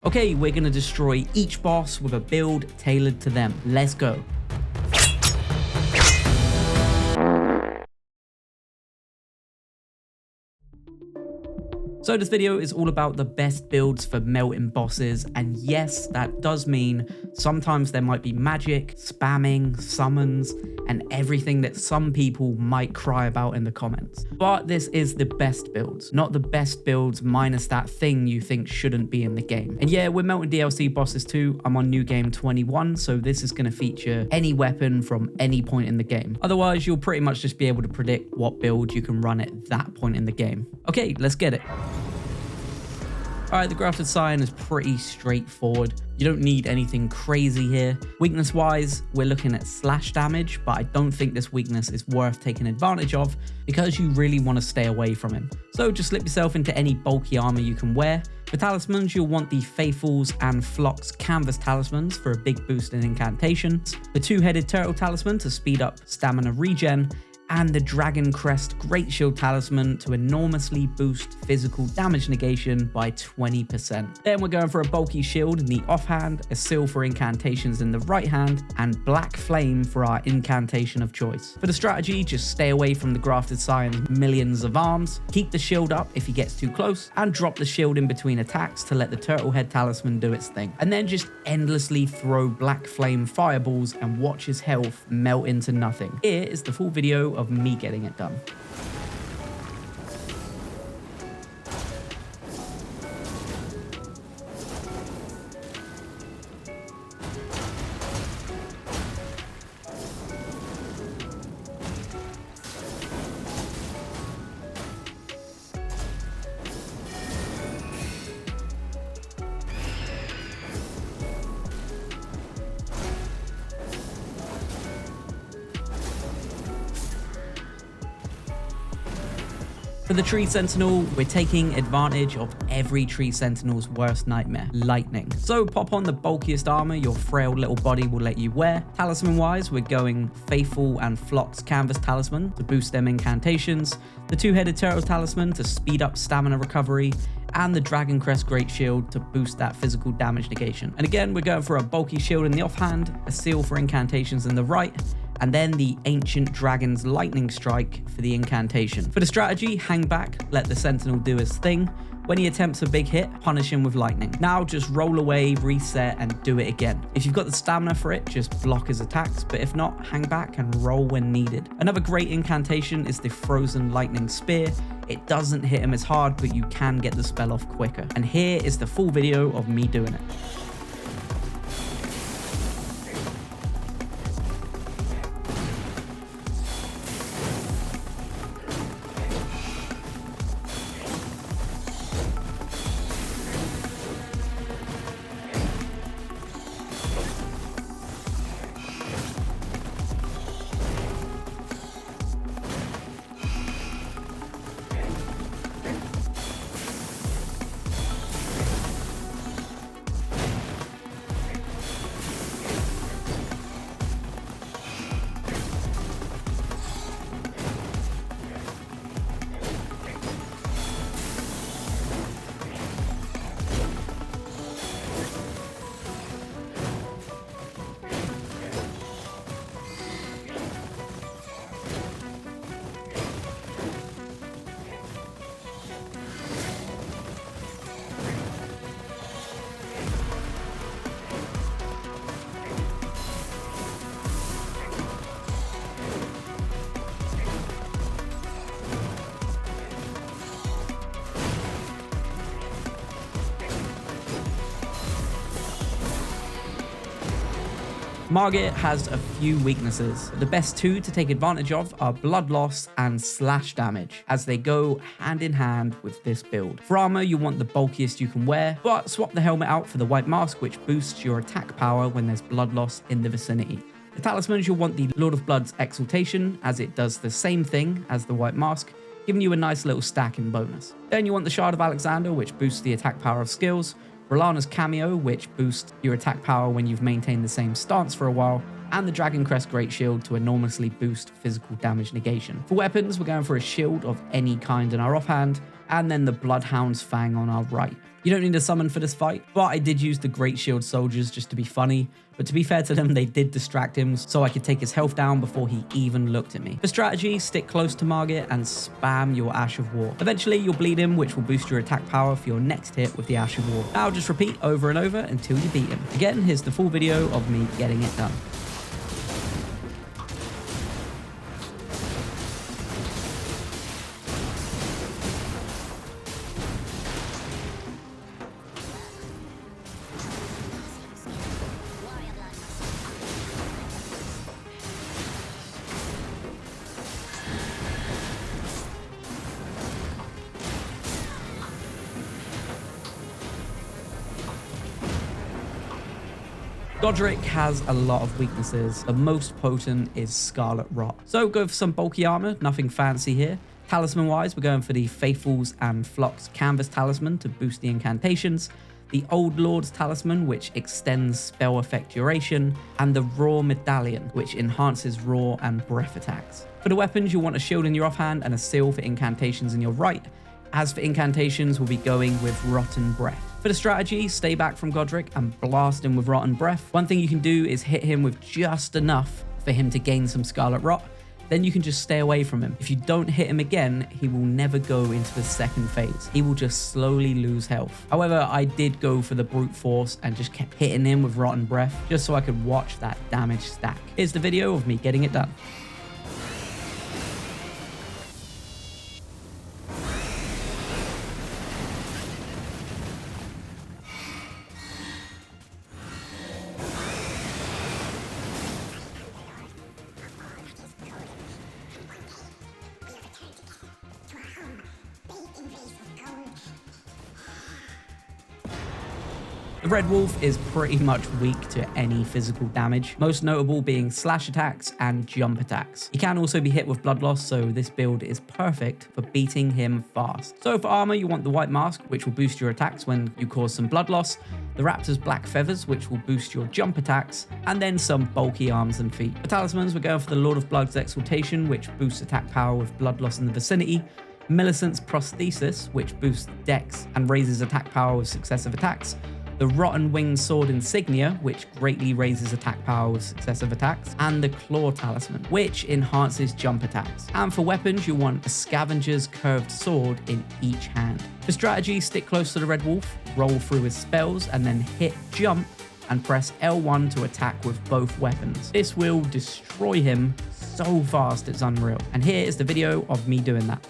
Okay, we're going to destroy each boss with a build tailored to them. Let's go. So this video is all about the best builds for melting bosses, and yes, that does mean sometimes there might be magic, spamming, summons, and everything that some people might cry about in the comments. But this is the best builds, not the best builds minus that thing you think shouldn't be in the game. And yeah, we're melting DLC bosses too. I'm on new game 21, so this is going to feature any weapon from any point in the game. Otherwise, you'll pretty much just be able to predict what build you can run at that point in the game. Okay, let's get it. Alright, the grafted SCION is pretty straightforward. You don't need anything crazy here. Weakness wise, we're looking at slash damage, but I don't think this weakness is worth taking advantage of because you really want to stay away from him. So just slip yourself into any bulky armor you can wear. For talismans, you'll want the Faithfuls and Flock's Canvas talismans for a big boost in incantations, the two-headed turtle talisman to speed up stamina regen, and the Dragon Crest Great Shield Talisman to enormously boost physical damage negation by 20%. Then we're going for a bulky shield in the offhand, a seal for incantations in the right hand, and Black Flame for our incantation of choice. For the strategy, just stay away from the grafted SCION's millions of arms, keep the shield up if he gets too close, and drop the shield in between attacks to let the Turtle Head Talisman do its thing. And then just endlessly throw Black Flame fireballs and watch his health melt into nothing. Here is the full video of me getting it done. For the Tree Sentinel, we're taking advantage of every Tree Sentinel's worst nightmare, lightning. So pop on the bulkiest armor your frail little body will let you wear. Talisman wise, we're going Faithful and Flock's Canvas Talisman to boost them incantations, the two-headed turtle talisman to speed up stamina recovery, and the Dragon Crest Great Shield to boost that physical damage negation. And again, we're going for a bulky shield in the offhand, a seal for incantations in the right, and then the Ancient Dragon's Lightning Strike for the incantation. For the strategy, hang back, let the Sentinel do his thing. When he attempts a big hit, punish him with lightning. Now just roll away, reset, and do it again. If you've got the stamina for it, just block his attacks, but if not, hang back and roll when needed. Another great incantation is the Frozen Lightning Spear. It doesn't hit him as hard, but you can get the spell off quicker. And here is the full video of me doing it. Margit has a few weaknesses. The best two to take advantage of are blood loss and slash damage, as they go hand in hand with this build. For armor, you want the bulkiest you can wear, but swap the helmet out for the white mask, which boosts your attack power when there's blood loss in the vicinity. The talismans, you'll want the Lord of Blood's Exaltation, as it does the same thing as the white mask, giving you a nice little stacking bonus. Then you want the Shard of Alexander, which boosts the attack power of skills, RELANNA's Cameo, which boosts your attack power when you've maintained the same stance for a while, and the Dragon Crest Great Shield to enormously boost physical damage negation. For weapons, we're going for a shield of any kind in our offhand, and then the Bloodhound's Fang on our right. You don't need a summon for this fight, but I did use the Great Shield Soldiers just to be funny. But to be fair to them, they did distract him so I could take his health down before he even looked at me. For strategy, stick close to Margit and spam your Ash of War. Eventually, you'll bleed him, which will boost your attack power for your next hit with the Ash of War. Now just repeat over and over until you beat him. Again, here's the full video of me getting it done. Godric has a lot of weaknesses. The most potent is Scarlet Rot. So go for some bulky armor, nothing fancy here. Talisman wise, we're going for the Faithfuls and Flock's Canvas Talisman to boost the incantations, the Old Lord's Talisman, which extends spell effect duration, and the Raw Medallion, which enhances raw and breath attacks. For the weapons, you'll want a shield in your offhand and a seal for incantations in your right. As for incantations, we'll be going with Rotten Breath. For the strategy, stay back from Godric and blast him with Rotten Breath. One thing you can do is hit him with just enough for him to gain some Scarlet Rot. Then you can just stay away from him. If you don't hit him again, he will never go into the second phase. He will just slowly lose health. However, I did go for the brute force and just kept hitting him with Rotten Breath just so I could watch that damage stack. Here's the video of me getting it done. The Red Wolf is pretty much weak to any physical damage, most notable being slash attacks and jump attacks. He can also be hit with blood loss, so this build is perfect for beating him fast. So for armor, you want the White Mask, which will boost your attacks when you cause some blood loss, the Raptor's Black Feathers, which will boost your jump attacks, and then some bulky arms and feet. For talismans, we're going for the Lord of Blood's Exaltation, which boosts attack power with blood loss in the vicinity, Millicent's Prosthesis, which boosts dex and raises attack power with successive attacks, the Rotten Winged Sword Insignia, which greatly raises attack power with successive attacks, and the Claw Talisman, which enhances jump attacks. And for weapons, you want a Scavenger's Curved Sword in each hand. For strategy, stick close to the Red Wolf, roll through his spells, and then hit jump and press L1 to attack with both weapons. This will destroy him so fast it's unreal. And here is the video of me doing that.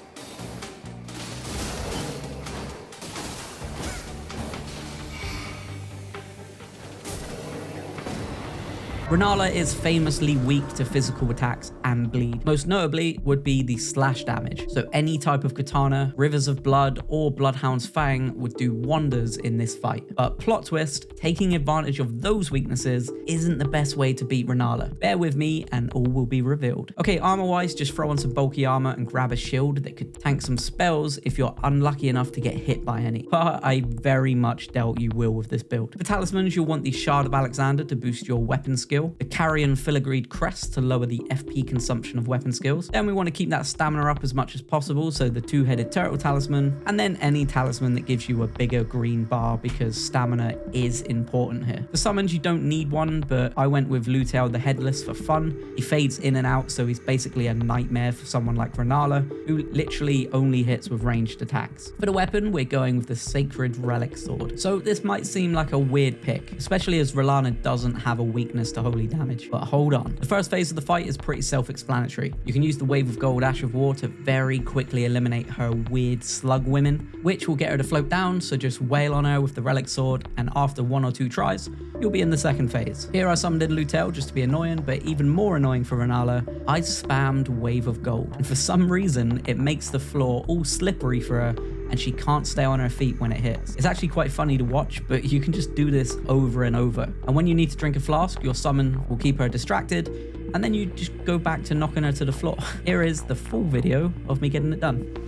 Rennala is famously weak to physical attacks and bleed. Most notably would be the slash damage. So any type of katana, Rivers of Blood, or Bloodhound's Fang would do wonders in this fight. But plot twist, taking advantage of those weaknesses isn't the best way to beat Rennala. Bear with me and all will be revealed. Okay, armor wise, just throw on some bulky armor and grab a shield that could tank some spells if you're unlucky enough to get hit by any. But I very much doubt you will with this build. For talismans, you'll want the Shard of Alexander to boost your weapon skill, the Carrion Filigreed Crest to lower the FP consumption of weapon skills. Then we want to keep that stamina up as much as possible, so the Two-Headed Turtle Talisman, and then any talisman that gives you a bigger green bar because stamina is important here. For summons, you don't need one, but I went with Luteal the Headless for fun. He fades in and out, so he's basically a nightmare for someone like Rennala, who literally only hits with ranged attacks. For the weapon, we're going with the Sacred Relic Sword. So this might seem like a weird pick, especially as Relanna doesn't have a weakness to holy damage. But hold on. The first phase of the fight is pretty self-explanatory. You can use the Wave of Gold Ash of War to very quickly eliminate her weird slug women, which will get her to float down, so just wail on her with the Relic Sword, and after 1 or 2 tries, you'll be in the second phase. Here I summoned in Luteal just to be annoying, but even more annoying for Rennala, I spammed Wave of Gold. And for some reason, it makes the floor all slippery for her, and she can't stay on her feet when it hits. It's actually quite funny to watch, but you can just do this over and over. And when you need to drink a flask, your summon will keep her distracted, and then you just go back to knocking her to the floor. Here is the full video of me getting it done.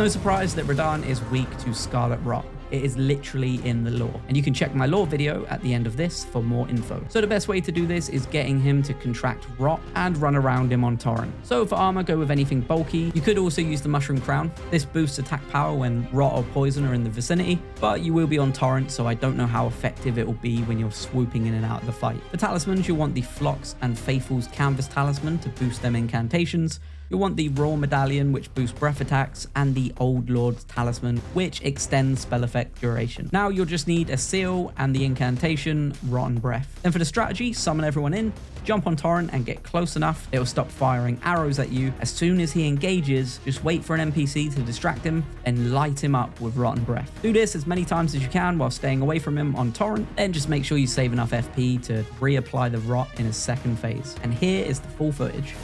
no surprise that RADAHN is weak to Scarlet Rot. It is literally in the lore, and you can check my lore video at the end of this for more info. So the best way to do this is getting him to contract Rot and run around him on Torrent. So for armor, go with anything bulky. You could also use the Mushroom Crown. This boosts attack power when Rot or Poison are in the vicinity, but you will be on Torrent, so I don't know how effective it will be when you're swooping in and out of the fight. For talismans, you'll want the Phlox and Faithful's Canvas Talisman to boost them incantations. You'll want the Raw Medallion, which boosts breath attacks, and the Old Lord's Talisman, which extends spell effect duration. Now you'll just need a seal and the incantation Rotten Breath. Then for the strategy, summon everyone in, jump on Torrent and get close enough, it will stop firing arrows at you. As soon as he engages, just wait for an NPC to distract him and light him up with Rotten Breath. Do this as many times as you can while staying away from him on Torrent, then just make sure you save enough FP to reapply the Rot in a second phase. And here is the full footage.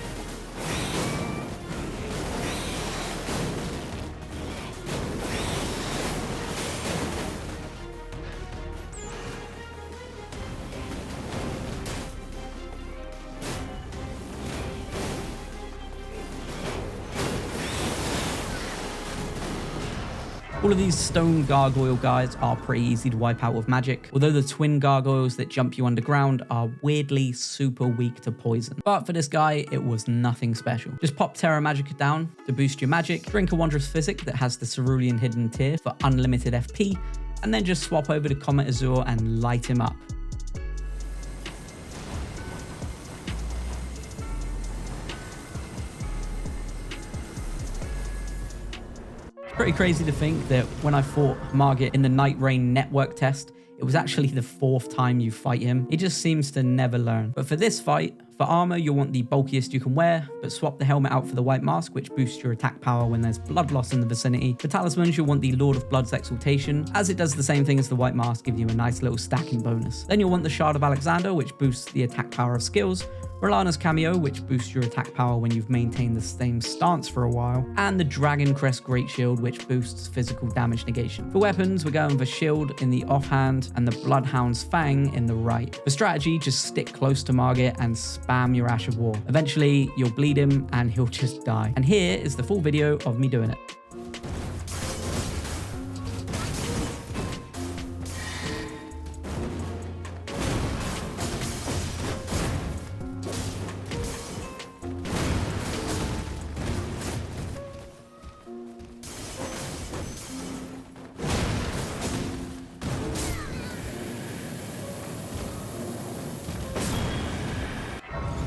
All of these stone gargoyle guys are pretty easy to wipe out with magic, although the twin gargoyles that jump you underground are weirdly super weak to poison. But for this guy, it was nothing special. Just pop Terra Magica down to boost your magic, drink a Wondrous Physic that has the Cerulean Hidden Tear for unlimited FP, and then just swap over to Comet Azure and light him up. Pretty crazy to think that when I fought Margit in the Night Rain network test, it was actually the 4th time you fight him. He just seems to never learn. But for this fight, for armor, you'll want the bulkiest you can wear, but swap the helmet out for the white mask, which boosts your attack power when there's blood loss in the vicinity. For talismans, you'll want the Lord of Blood's Exaltation, as it does the same thing as the white mask, giving you a nice little stacking bonus. Then you'll want the Shard of Alexander, which boosts the attack power of skills, Relanna's Cameo, which boosts your attack power when you've maintained the same stance for a while, and the Dragon Crest Great Shield, which boosts physical damage negation. For weapons, we're going with a shield in the offhand and the Bloodhound's Fang in the right. For strategy, just stick close to Margit and spam your Ash of War. Eventually, you'll bleed him and he'll just die. And here is the full video of me doing it.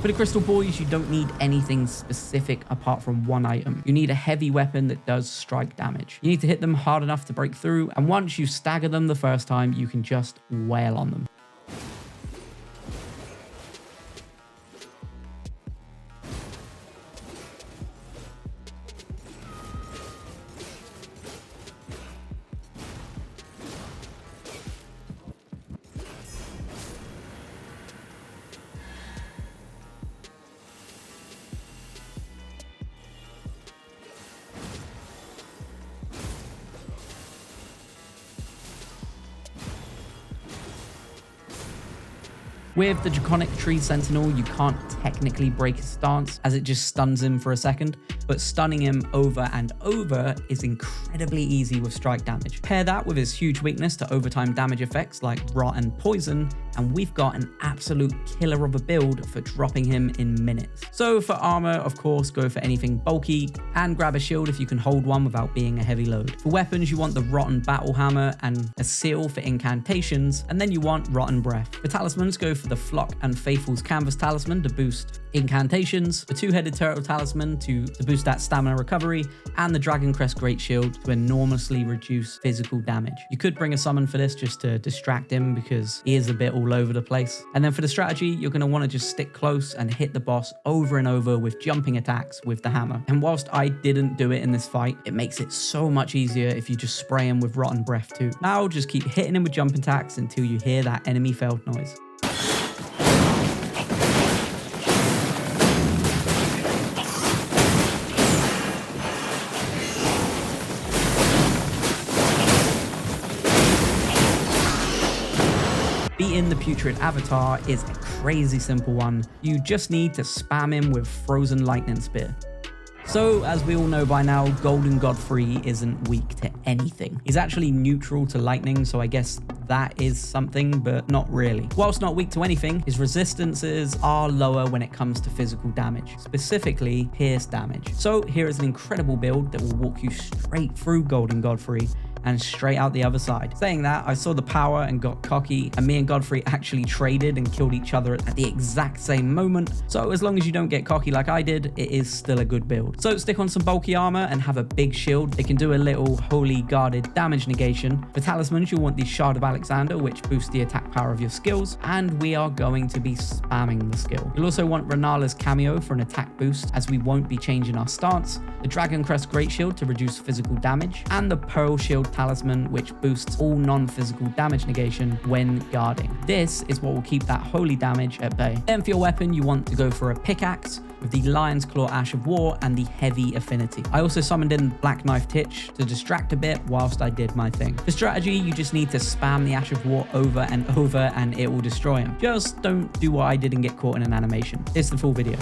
For the Crystal Boys, you don't need anything specific apart from one item. You need a heavy weapon that does strike damage. You need to hit them hard enough to break through, and once you stagger them the first time, you can just wail on them. With the Draconic Tree Sentinel, you can't technically break his stance as it just stuns him for a second, but stunning him over and over is incredibly easy with strike damage. Pair that with his huge weakness to overtime damage effects like Rot and Poison, and we've got an absolute killer of a build for dropping him in minutes. So for armor, of course, go for anything bulky and grab a shield if you can hold one without being a heavy load. For weapons, you want the Rotten Battle Hammer and a seal for incantations, and then you want Rotten Breath. For talismans, go for the Flock and Faithful's Canvas Talisman to boost incantations, the Two-Headed Turtle Talisman to boost that stamina recovery, and the Dragon Crest Great Shield to enormously reduce physical damage. You could bring a summon for this just to distract him because he is a bit all over the place. And then for the strategy, you're going to want to just stick close and hit the boss over and over with jumping attacks with the hammer. And whilst I didn't do it in this fight, it makes it so much easier if you just spray him with Rotten Breath too. Now just keep hitting him with jump attacks until you hear that enemy failed noise. Beating the Putrid Avatar is a crazy simple one. You just need to spam him with Frozen Lightning Spear. So, as we all know by now, Golden Godfrey isn't weak to anything. He's actually neutral to lightning, so I guess that is something, but not really. Whilst not weak to anything, his resistances are lower when it comes to physical damage, specifically pierce damage. So here is an incredible build that will walk you straight through Golden Godfrey and straight out the other side. Saying that, I saw the power and got cocky, and me and Godfrey actually traded and killed each other at the exact same moment. So as long as you don't get cocky like I did, it is still a good build. So stick on some bulky armor and have a big shield. It can do a little holy guarded damage negation. For talismans, you'll want the Shard of Alexander, which boosts the attack power of your skills, and we are going to be spamming the skill. You'll also want Rennala's cameo for an attack boost, as we won't be changing our stance, the Dragon Crest Great Shield to reduce physical damage, and the Pearl Shield Talisman, which boosts all non-physical damage negation when guarding. This is what will keep that holy damage at bay. Then for your weapon, you want to go for a pickaxe with the Lion's Claw Ash of War and the Heavy Affinity. I also summoned in Black Knife Titch to distract a bit whilst I did my thing. For strategy, you just need to spam the Ash of War over and over and it will destroy him. Just don't do what I did and get caught in an animation. Here's the full video.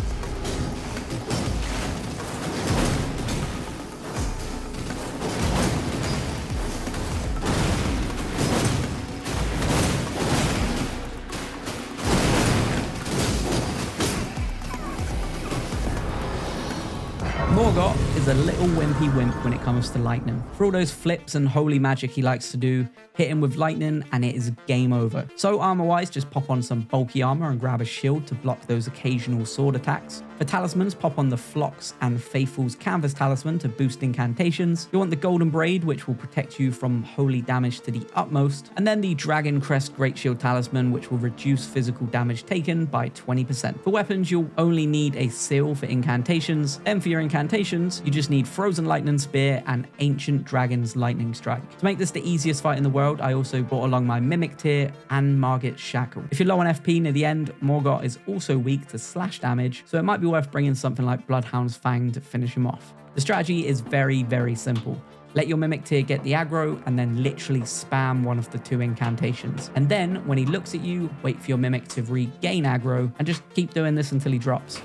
MOHG is a little wimpy wimp when it comes to lightning. For all those flips and holy magic he likes to do, hit him with lightning and it is game over. So armor wise, just pop on some bulky armor and grab a shield to block those occasional sword attacks. For talismans, pop on the Phlox and Faithful's Canvas Talisman to boost incantations. You want the Golden Braid, which will protect you from holy damage to the utmost. And then the Dragon Crest Great Shield Talisman, which will reduce physical damage taken by 20%. For weapons, you'll only need a seal for incantations. Then for your incantations, you just need Frozen Lightning Spear and Ancient Dragon's Lightning Strike. To make this the easiest fight in the world, I also brought along my Mimic Tear and Margit Shackle. If you're low on FP near the end, MOHG is also weak to slash damage, so it might be worth bringing something like Bloodhound's Fang to finish him off. The strategy is very, very simple. Let your Mimic Tear get the aggro and then literally spam one of the two incantations. And then when he looks at you, wait for your Mimic to regain aggro and just keep doing this until he drops.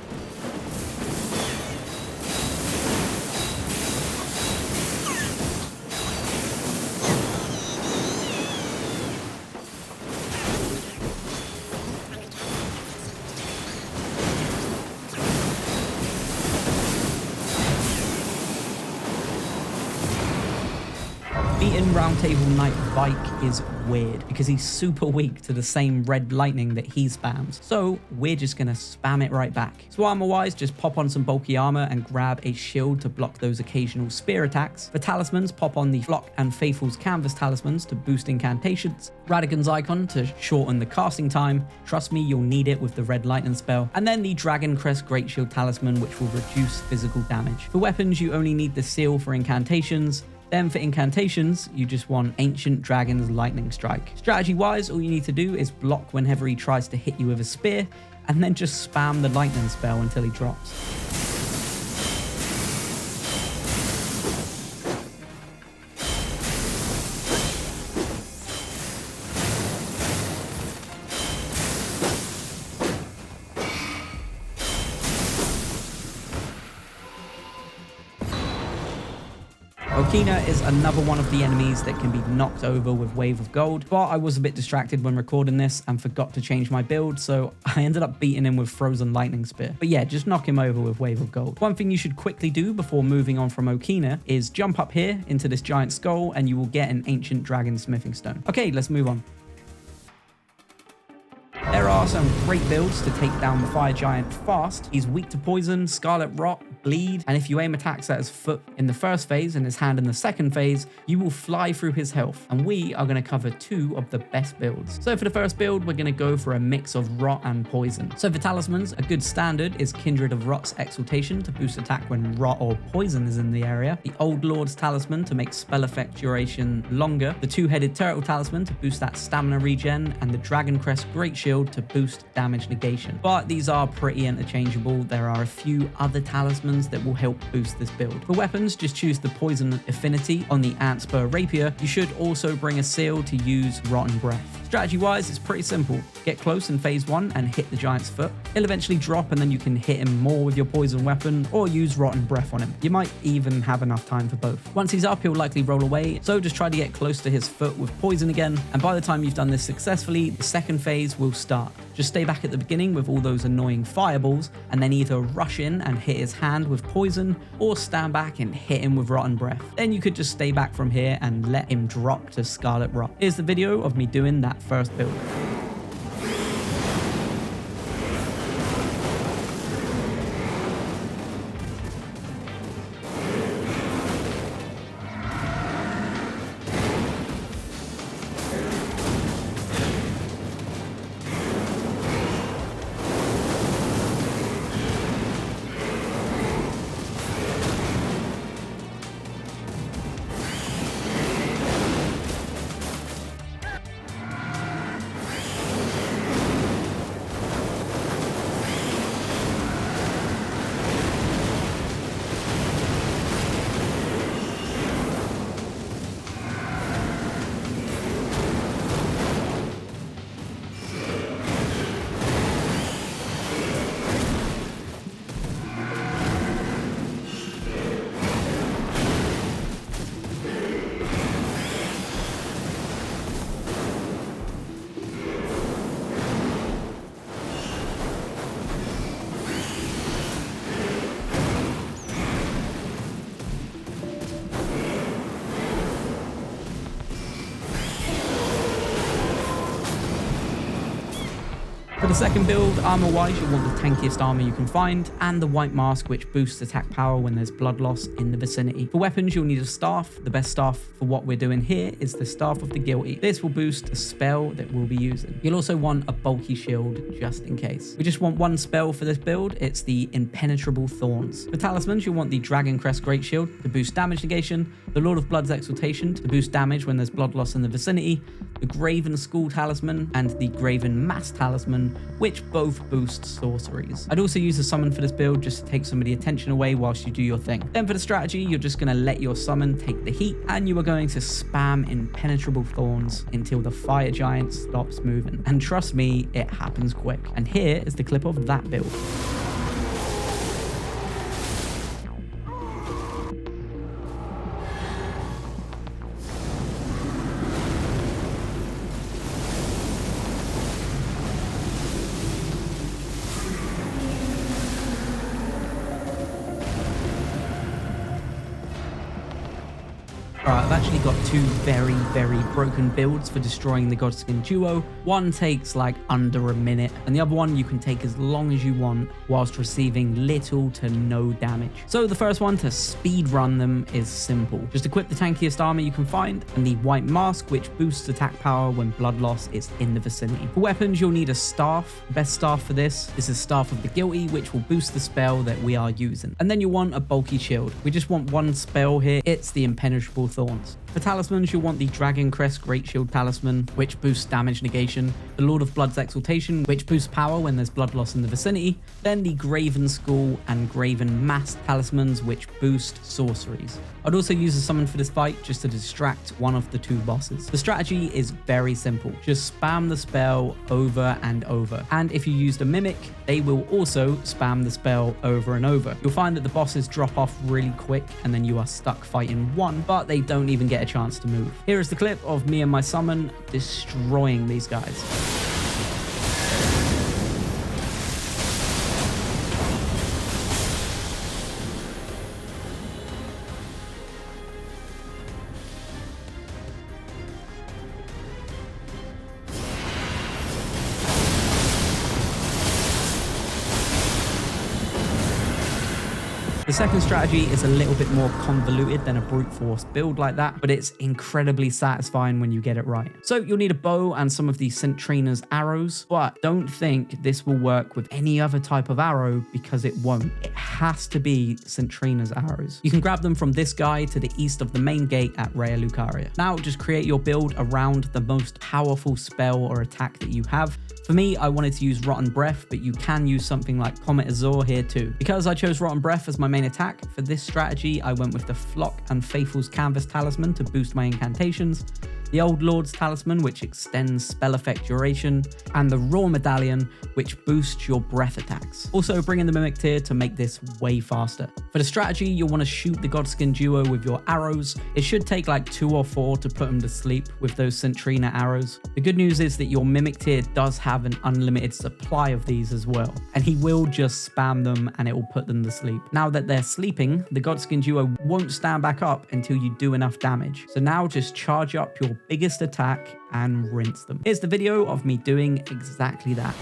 Beating Roundtable Knight VYKE is weird because he's super weak to the same red lightning that he spams. So we're just going to spam it right back. So armor wise, just pop on some bulky armor and grab a shield to block those occasional spear attacks. For talismans, pop on the Flock and Faithful's Canvas Talismans to boost incantations. Radagon's Icon to shorten the casting time. Trust me, you'll need it with the red lightning spell. And then the Dragon Crest Great Shield Talisman, which will reduce physical damage. For weapons, you only need the seal for incantations. Then for incantations, you just want Ancient Dragon's Lightning Strike. Strategy-wise, all you need to do is block whenever he tries to hit you with a spear, and then just spam the lightning spell until he drops. OKINA is another one of the enemies that can be knocked over with Wave of Gold, but I was a bit distracted when recording this and forgot to change my build, so I ended up beating him with Frozen Lightning Spear. But yeah, just knock him over with Wave of Gold. One thing you should quickly do before moving on from OKINA is jump up here into this giant skull and you will get an Ancient Dragon Smithing Stone. Okay, let's move on. There are some great builds to take down the fire giant fast. He's weak to poison, scarlet rot, bleed, and if you aim attacks at his foot in the first phase and his hand in the second phase, you will fly through his health. And we are going to cover two of the best builds. So for the first build, we're going to go for a mix of rot and poison. So for talismans, a good standard is Kindred of Rot's Exaltation to boost attack when rot or poison is in the area, the Old Lord's Talisman to make spell effect duration longer, the Two-Headed Turtle Talisman to boost that stamina regen, and the Dragon Crest Great Shield to boost damage negation. But these are pretty interchangeable. There are a few other talismans that will help boost this build. For weapons, just choose the Poison Affinity on the Antspur Rapier. You should also bring a seal to use Rotten Breath. Strategy wise, it's pretty simple. Get close in phase 1 and hit the giant's foot. He'll eventually drop and then you can hit him more with your poison weapon or use rotten breath on him. You might even have enough time for both. Once he's up, he'll likely roll away, so just try to get close to his foot with poison again, and by the time you've done this successfully, the second phase will start. Just stay back at the beginning with all those annoying fireballs and then either rush in and hit his hand with poison or stand back and hit him with rotten breath. Then you could just stay back from here and let him drop to Scarlet Rock. Here's the video of me doing that first build. For the second build, armor-wise, you'll want the tankiest armor you can find, and the white mask, which boosts attack power when there's blood loss in the vicinity. For weapons, you'll need a staff. The best staff for what we're doing here is the Staff of the Guilty. This will boost a spell that we'll be using. You'll also want a bulky shield, just in case. We just want one spell for this build. It's the Impenetrable Thorns. For talismans, you'll want the Dragon Crest Great Shield to boost damage negation, the Lord of Blood's Exaltation to boost damage when there's blood loss in the vicinity, the Graven Skull Talisman, and the Graven Mass Talisman, which both boost sorceries. I'd also use a summon for this build just to take some of the attention away whilst you do your thing. Then for the strategy, you're just going to let your summon take the heat, and you are going to spam Impenetrable Thorns until the fire giant stops moving. And trust me, it happens quick. And here is the clip of that build. Alright, I've actually got two very broken builds for destroying the Godskin duo. One takes like under a minute, and the other one you can take as long as you want whilst receiving little to no damage. So the first one to speed run them is simple. Just equip the tankiest armor you can find and the white mask, which boosts attack power when blood loss is in the vicinity. For weapons, you'll need a staff. The best staff for this is Staff of the Guilty, which will boost the spell that we are using. And then you'll want a bulky shield. We just want one spell here. It's the Impenetrable Thorns. For talismans, you'll want the Dragon Crest Great Shield Talisman, which boosts damage negation, the Lord of Blood's Exaltation, which boosts power when there's blood loss in the vicinity, then the Graven Skull and Graven Mass Talismans, which boost sorceries. I'd also use a summon for this fight just to distract one of the two bosses. The strategy is very simple. Just spam the spell over and over. And if you used a mimic, they will also spam the spell over and over. You'll find that the bosses drop off really quick and then you are stuck fighting one, but they don't even get a chance to move. Here is the clip of me and my summon destroying these guys. The second strategy is a little bit more convoluted than a brute force build like that, but it's incredibly satisfying when you get it right. So you'll need a bow and some of the Sentinel's arrows, but don't think this will work with any other type of arrow because it won't. It has to be Sentinel's arrows. You can grab them from this guy to the east of the main gate at Raya Lucaria. Now just create your build around the most powerful spell or attack that you have. For me, I wanted to use Rotten Breath, but you can use something like Comet Azure here too. Because I chose Rotten Breath as my main attack, for this strategy, I went with the Flock and Faithful's Canvas Talisman to boost my incantations. the Old Lord's Talisman, which extends spell effect duration, and the Raw Medallion, which boosts your breath attacks. Also bring in the Mimic tier to make this way faster. For the strategy, you'll want to shoot the Godskin duo with your arrows. It should take like 2 or 4 to put them to sleep with those Centrina arrows. The good news is that your Mimic tier does have an unlimited supply of these as well, and he will just spam them and it will put them to sleep. Now that they're sleeping, the Godskin duo won't stand back up until you do enough damage. So now just charge up your biggest attack and rinse them. Here's the video of me doing exactly that.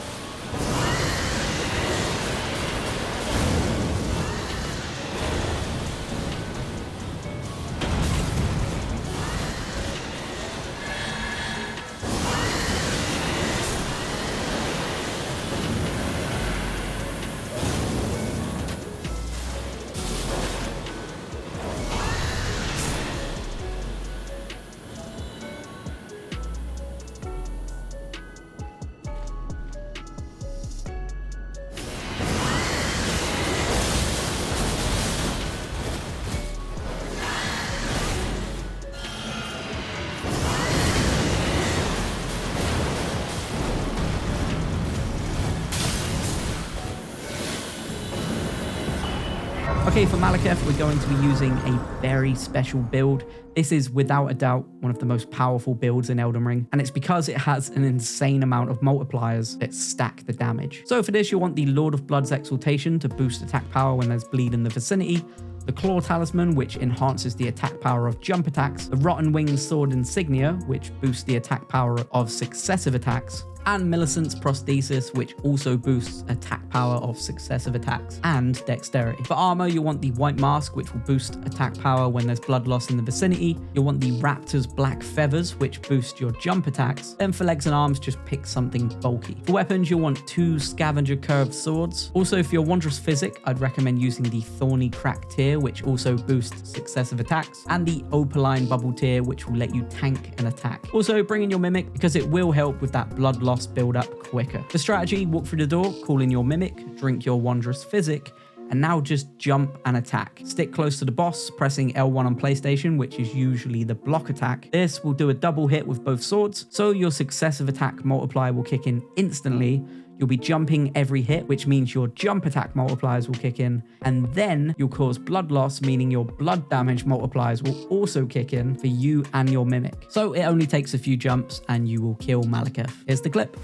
Okay, for Maliketh, we're going to be using a very special build. This is without a doubt one of the most powerful builds in Elden Ring, and it's because it has an insane amount of multipliers that stack the damage. So for this, you'll want the Lord of Blood's Exaltation to boost attack power when there's bleed in the vicinity, the Claw Talisman, which enhances the attack power of jump attacks, the Rotten Winged Sword Insignia, which boosts the attack power of successive attacks, and Millicent's Prosthesis, which also boosts attack power of successive attacks and dexterity. For armor, you'll want the White Mask, which will boost attack power when there's blood loss in the vicinity. You'll want the Raptor's Black Feathers, which boost your jump attacks. Then for legs and arms, just pick something bulky. For weapons, you'll want 2 Scavenger Curved Swords. Also, for your Wondrous Physic, I'd recommend using the Thorny Crack tier, which also boosts successive attacks, and the Opaline Bubble tier, which will let you tank an attack. Also, bring in your Mimic, because it will help with that blood loss build up quicker. For strategy, walk through the door, call in your Mimic, drink your Wondrous Physic, and now just jump and attack. Stick close to the boss, pressing L1 on PlayStation, which is usually the block attack. This will do a double hit with both swords, so your successive attack multiplier will kick in instantly. You'll be jumping every hit, which means your jump attack multipliers will kick in, and then you'll cause blood loss, meaning your blood damage multipliers will also kick in for you and your Mimic. So it only takes a few jumps and you will kill Maliketh. Here's the clip.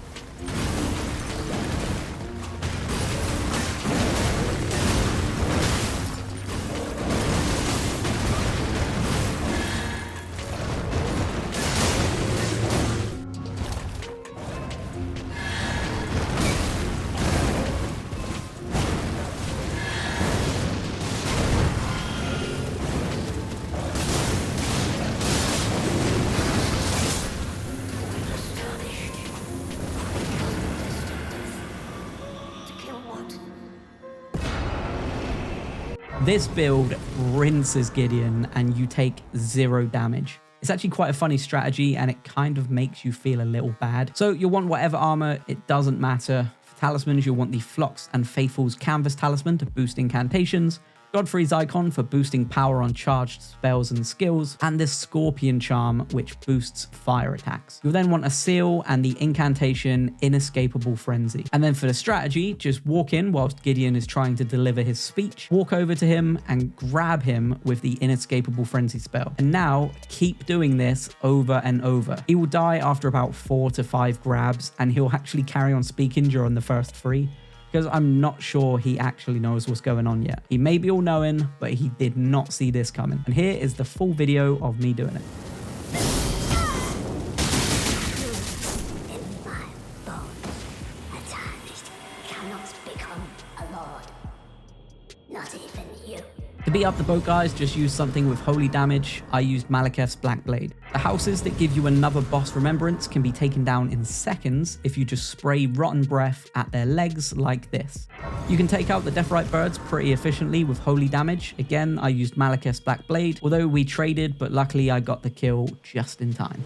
This build rinses Gideon and you take 0 damage. It's actually quite a funny strategy and it kind of makes you feel a little bad. So you'll want whatever armor, it doesn't matter. For talismans, you'll want the Phlox and Faithful's Canvas Talisman to boost incantations, Godfrey's Icon for boosting power on charged spells and skills, and this Scorpion Charm, which boosts fire attacks. You'll then want a seal and the incantation Inescapable Frenzy. And then for the strategy, just walk in whilst Gideon is trying to deliver his speech, walk over to him and grab him with the Inescapable Frenzy spell. And now keep doing this over and over. He will die after about 4 to 5 grabs, and he'll actually carry on speaking during the first 3. Because I'm not sure he actually knows what's going on yet. He may be all-knowing, but he did not see this coming. And here is the full video of me doing it. In my bones, at times cannot become a lord. Not even you. To beat up the boat guys, just use something with holy damage. I used Maliketh's Black Blade. The houses that give you another boss remembrance can be taken down in seconds if you just spray rotten breath at their legs like this. You can take out the Deathrite birds pretty efficiently with holy damage. Again, I used Maliketh's Black Blade, although we traded, but luckily I got the kill just in time.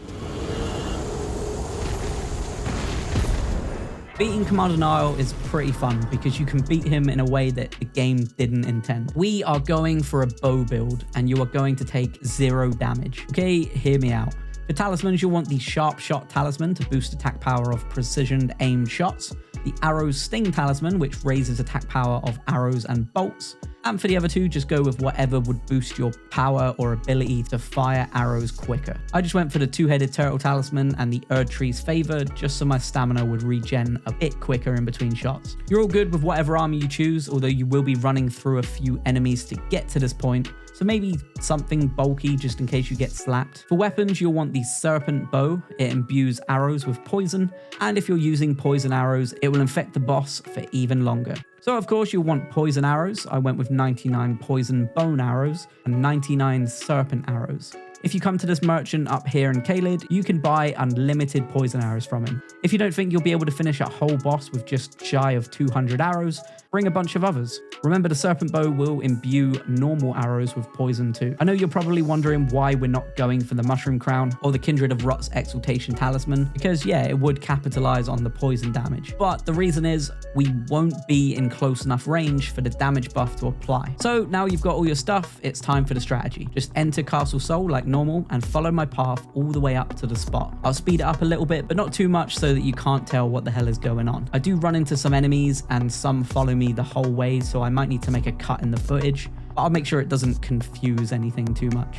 Beating Commander Niall is pretty fun because you can beat him in a way that the game didn't intend. We are going for a bow build and you are going to take 0 damage. Okay, hear me out. For talismans, you'll want the Sharp Shot Talisman to boost attack power of precision aimed shots, the Arrows Sting Talisman, which raises attack power of arrows and bolts, and for the other two, just go with whatever would boost your power or ability to fire arrows quicker. I just went for the Two-Headed Turtle Talisman and the Erdtree's Favor, just so my stamina would regen a bit quicker in between shots. You're all good with whatever armor you choose, although you will be running through a few enemies to get to this point, so maybe something bulky just in case you get slapped. For weapons, you'll want the Serpent Bow. It imbues arrows with poison, and if you're using poison arrows, it will infect the boss for even longer. So of course you'll want poison arrows. I went with 99 poison bone arrows and 99 serpent arrows. If you come to this merchant up here in Caelid, you can buy unlimited poison arrows from him. If you don't think you'll be able to finish a whole boss with just shy of 200 arrows, bring a bunch of others. Remember, the Serpent Bow will imbue normal arrows with poison too. I know you're probably wondering why we're not going for the Mushroom Crown or the Kindred of Rot's Exaltation Talisman, because yeah, it would capitalize on the poison damage. But the reason is, we won't be in close enough range for the damage buff to apply. So now you've got all your stuff, it's time for the strategy. Just enter Castle Sol like normal and follow my path all the way up to the spot. I'll speed it up a little bit, but not too much so that you can't tell what the hell is going on. I do run into some enemies and some follow me the whole way, so I might need to make a cut in the footage, but I'll make sure it doesn't confuse anything too much.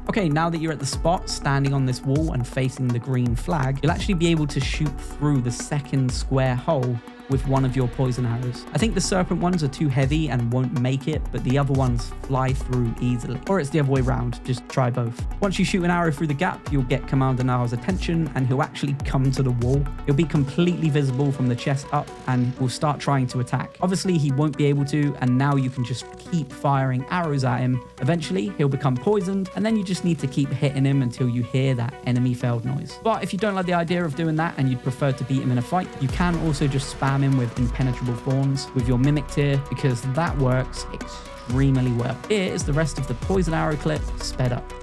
Okay, now that you're at the spot, standing on this wall and facing the green flag, you'll actually be able to shoot through the second square hole with one of your poison arrows. I think the serpent ones are too heavy and won't make it, but the other ones fly through easily. Or it's the other way around, just try both. Once you shoot an arrow through the gap, you'll get Commander Niall's attention and he'll actually come to the wall. He'll be completely visible from the chest up and will start trying to attack. Obviously he won't be able to, and now you can just keep firing arrows at him. Eventually he'll become poisoned, and then you just need to keep hitting him until you hear that enemy failed noise. But if you don't like the idea of doing that and you'd prefer to beat him in a fight, you can also just spam him with impenetrable thorns with your mimic tier, because that works extremely well. Here is the rest of the poison arrow clip sped up.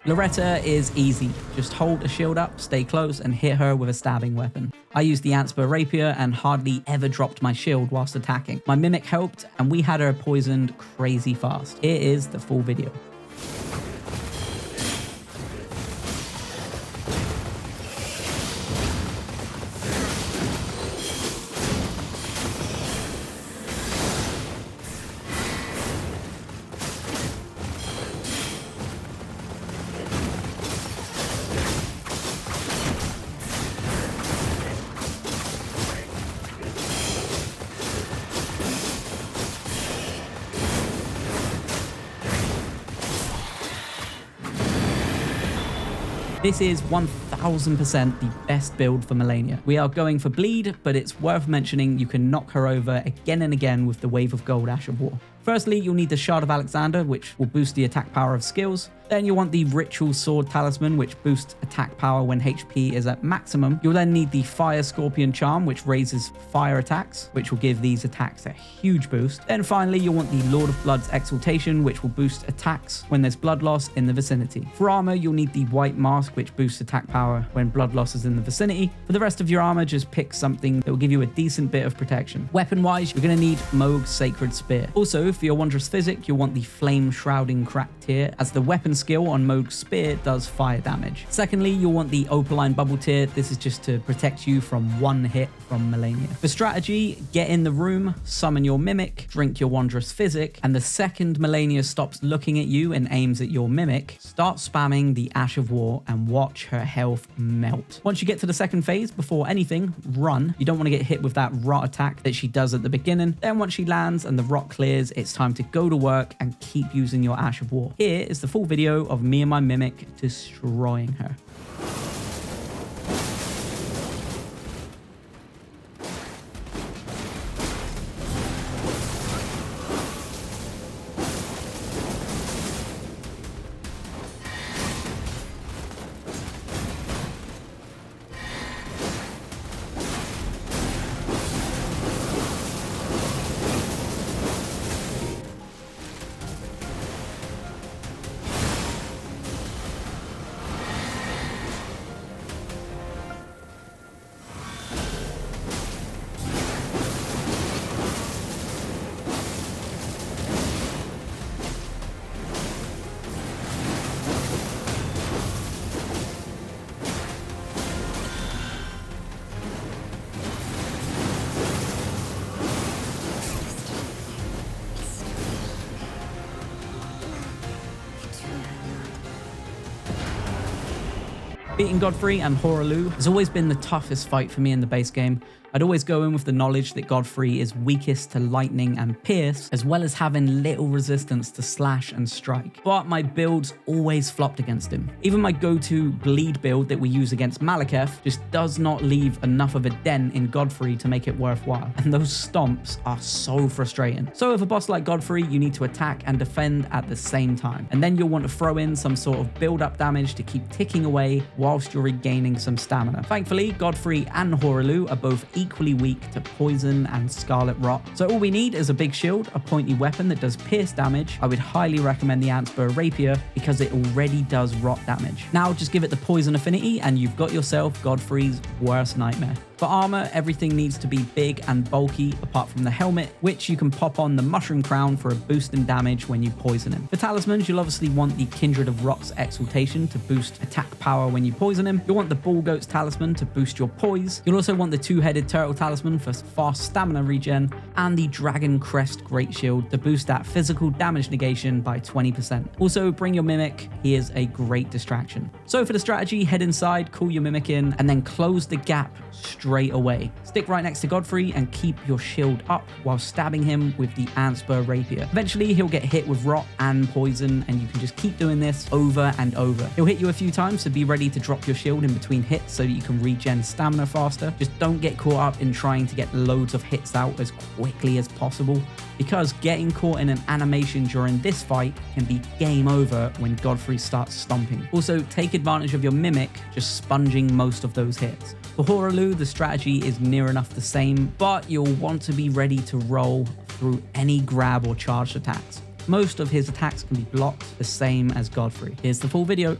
Loretta is easy. Just hold a shield up, stay close, and hit her with a stabbing weapon. I used the Antspur Rapier and hardly ever dropped my shield whilst attacking. My mimic helped, and we had her poisoned crazy fast. Here is the full video. This is 1000% the best build for Malenia. We are going for bleed, but it's worth mentioning you can knock her over again and again with the Wave of Gold Ash of War. Firstly, you'll need the Shard of Alexander, which will boost the attack power of skills. Then you'll want the Ritual Sword Talisman, which boosts attack power when HP is at maximum. You'll then need the Fire Scorpion Charm, which raises fire attacks, which will give these attacks a huge boost. Then finally, you'll want the Lord of Blood's Exaltation, which will boost attacks when there's blood loss in the vicinity. For armor, you'll need the White Mask, which boosts attack power when blood loss is in the vicinity. For the rest of your armor, just pick something that will give you a decent bit of protection. Weapon-wise, you're going to need MOHG's Sacred Spear. Also, for your Wondrous Physic, you'll want the Flame Shrouding Crack tier, as the weapon skill on MOHG's spear does fire damage. Secondly, you'll want the Opaline Bubble tier. This is just to protect you from one hit from Malenia. For strategy, get in the room, summon your Mimic, drink your Wondrous Physic, and the second Malenia stops looking at you and aims at your Mimic, start spamming the Ash of War and watch her health melt. Once you get to the second phase, before anything, run. You don't want to get hit with that rot attack that she does at the beginning. Then once she lands and the rot clears, it's time to go to work and keep using your Ash of War. Here is the full video of me and my Mimic destroying her. Beating Godfrey and HORAH has always been the toughest fight for me in the base game. I'd always go in with the knowledge that Godfrey is weakest to lightning and pierce, as well as having little resistance to slash and strike. But my builds always flopped against him. Even my go-to bleed build that we use against Maliketh just does not leave enough of a dent in Godfrey to make it worthwhile. And those stomps are so frustrating. So with a boss like Godfrey, you need to attack and defend at the same time. And then you'll want to throw in some sort of build-up damage to keep ticking away whilst you're regaining some stamina. Thankfully, Godfrey and HORAH are both equally weak to poison and scarlet rot. So all we need is a big shield, a pointy weapon that does pierce damage. I would highly recommend the Antspur Rapier because it already does rot damage. Now just give it the poison affinity and you've got yourself Godfrey's worst nightmare. For armor, everything needs to be big and bulky apart from the helmet, which you can pop on the Mushroom Crown for a boost in damage when you poison him. For talismans, you'll obviously want the Kindred of Rot's Exaltation to boost attack power when you poison him. You'll want the Bull Goat's Talisman to boost your poise. You'll also want the Two-Headed Turtle Talisman for fast stamina regen, and the Dragon Crest Great Shield to boost that physical damage negation by 20%. Also, bring your Mimic. He is a great distraction. So for the strategy, head inside, call your Mimic in, and then close the gap straight away. Stick right next to Godfrey and keep your shield up while stabbing him with the Antspur Rapier. Eventually, he'll get hit with rot and poison, and you can just keep doing this over and over. He'll hit you a few times, so be ready to drop your shield in between hits so that you can regen stamina faster. Just don't get caught up in trying to get loads of hits out as quickly as possible, because getting caught in an animation during this fight can be game over when Godfrey starts stomping. Also, take advantage of your Mimic just sponging most of those hits. For HORAH, the strategy is near enough the same, but you'll want to be ready to roll through any grab or charged attacks. Most of his attacks can be blocked, the same as Godfrey. Here's the full video.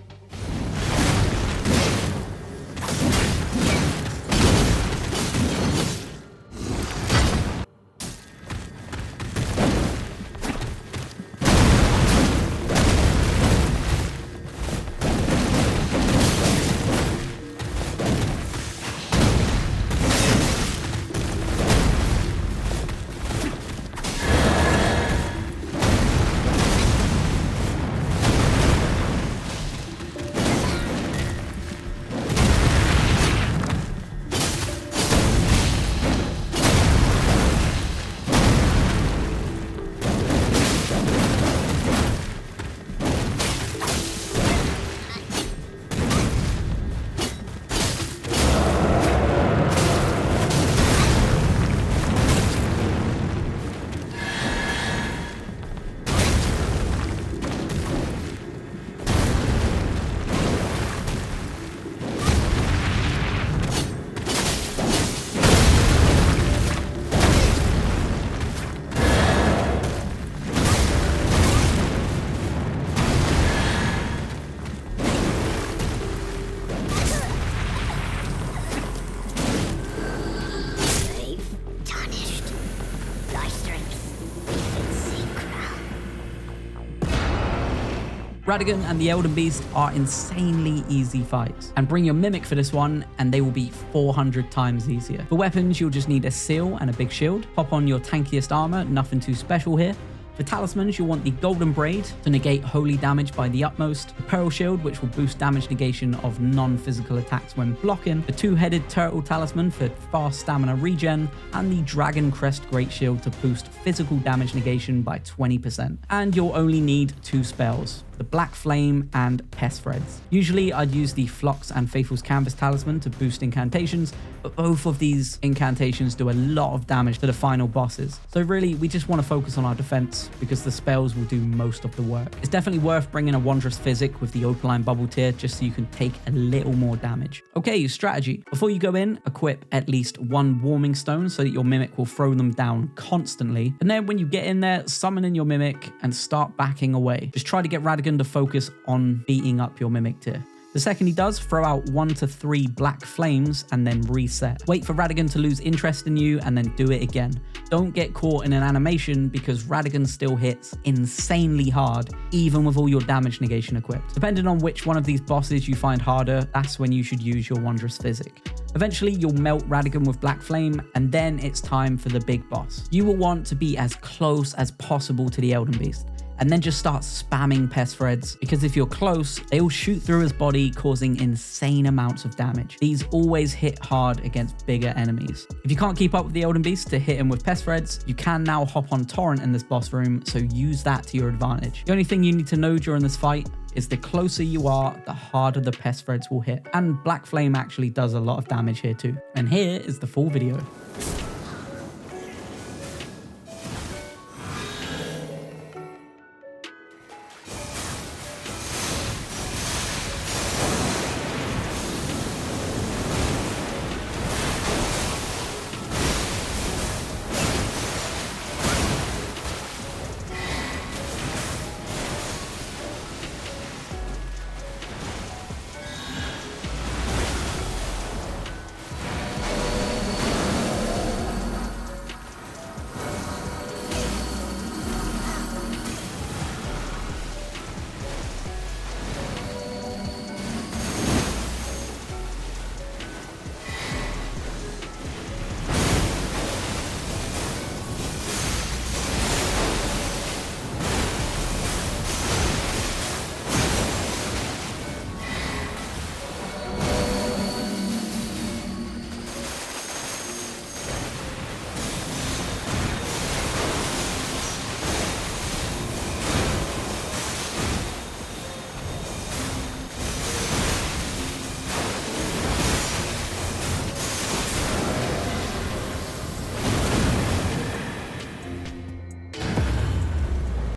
Radagon and the Elden Beast are insanely easy fights, and bring your Mimic for this one and they will be 400 times easier. For weapons, you'll just need a seal and a big shield. Pop on your tankiest armor, nothing too special here. For talismans, you'll want the Golden Braid to negate holy damage by the utmost, the Pearl Shield, which will boost damage negation of non-physical attacks when blocking, the Two-Headed Turtle Talisman for fast stamina regen, and the Dragon Crest Great Shield to boost physical damage negation by 20%. And you'll only need 2 spells, the Black Flame and Pest Threads. Usually I'd use the Flux and Faithful's Canvas Talisman to boost incantations, but both of these incantations do a lot of damage to the final bosses. So really, we just want to focus on our defense because the spells will do most of the work. It's definitely worth bringing a Wondrous Physic with the Opaline Bubble tier just so you can take a little more damage. Okay, strategy. Before you go in, equip at least 1 Warming Stone so that your Mimic will throw them down constantly. And then when you get in there, summon in your Mimic and start backing away. Just try to get Radagon to focus on beating up your Mimic tier. The second he does, throw out 1 to 3 Black Flames and then reset. Wait for Radagon to lose interest in you and then do it again. Don't get caught in an animation because Radagon still hits insanely hard, even with all your damage negation equipped. Depending on which one of these bosses you find harder, that's when you should use your Wondrous Physic. Eventually, you'll melt Radagon with Black Flame, and then it's time for the big boss. You will want to be as close as possible to the Elden Beast, and then just start spamming Pest Threads, because if you're close, they will shoot through his body, causing insane amounts of damage. These always hit hard against bigger enemies. If you can't keep up with the Elden Beast to hit him with Pest Threads, you can now hop on Torrent in this boss room, so use that to your advantage. The only thing you need to know during this fight is the closer you are, the harder the Pest Threads will hit. And Black Flame actually does a lot of damage here too. And here is the full video.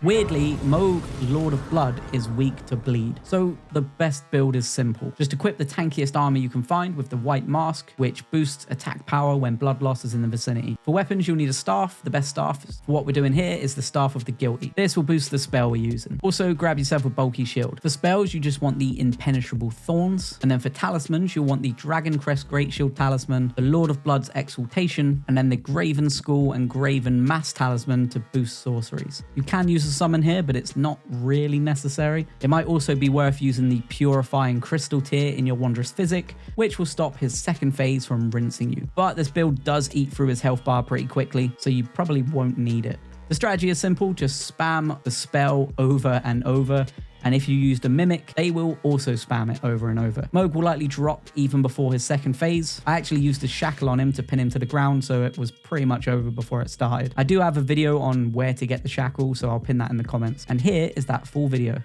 Weirdly, MOHG Lord of Blood is weak to bleed, so the best build is simple. Just equip the tankiest armor you can find with the white mask, which boosts attack power when blood loss is in the vicinity. For weapons, you'll need a staff. The best staff for what we're doing here is the Staff of the Guilty. This will boost the spell we're using. Also, grab yourself a bulky shield. For spells, you just want the Impenetrable Thorns, and then for talismans, you'll want the Dragon Crest Great Shield Talisman, the Lord of Blood's Exaltation, and then the Graven Skull and Graven Mass Talisman to boost sorceries. You can use a summon here, but it's not really necessary. It might also be worth using the Purifying Crystal tier in your Wondrous Physic, which will stop his second phase from rinsing you. But this build does eat through his health bar pretty quickly, so you probably won't need it. The strategy is simple, just spam the spell over and over, and if you use the Mimic, they will also spam it over and over. MOHG will likely drop even before his second phase. I actually used a shackle on him to pin him to the ground, so it was pretty much over before it started. I do have a video on where to get the shackle, so I'll pin that in the comments. And here is that full video.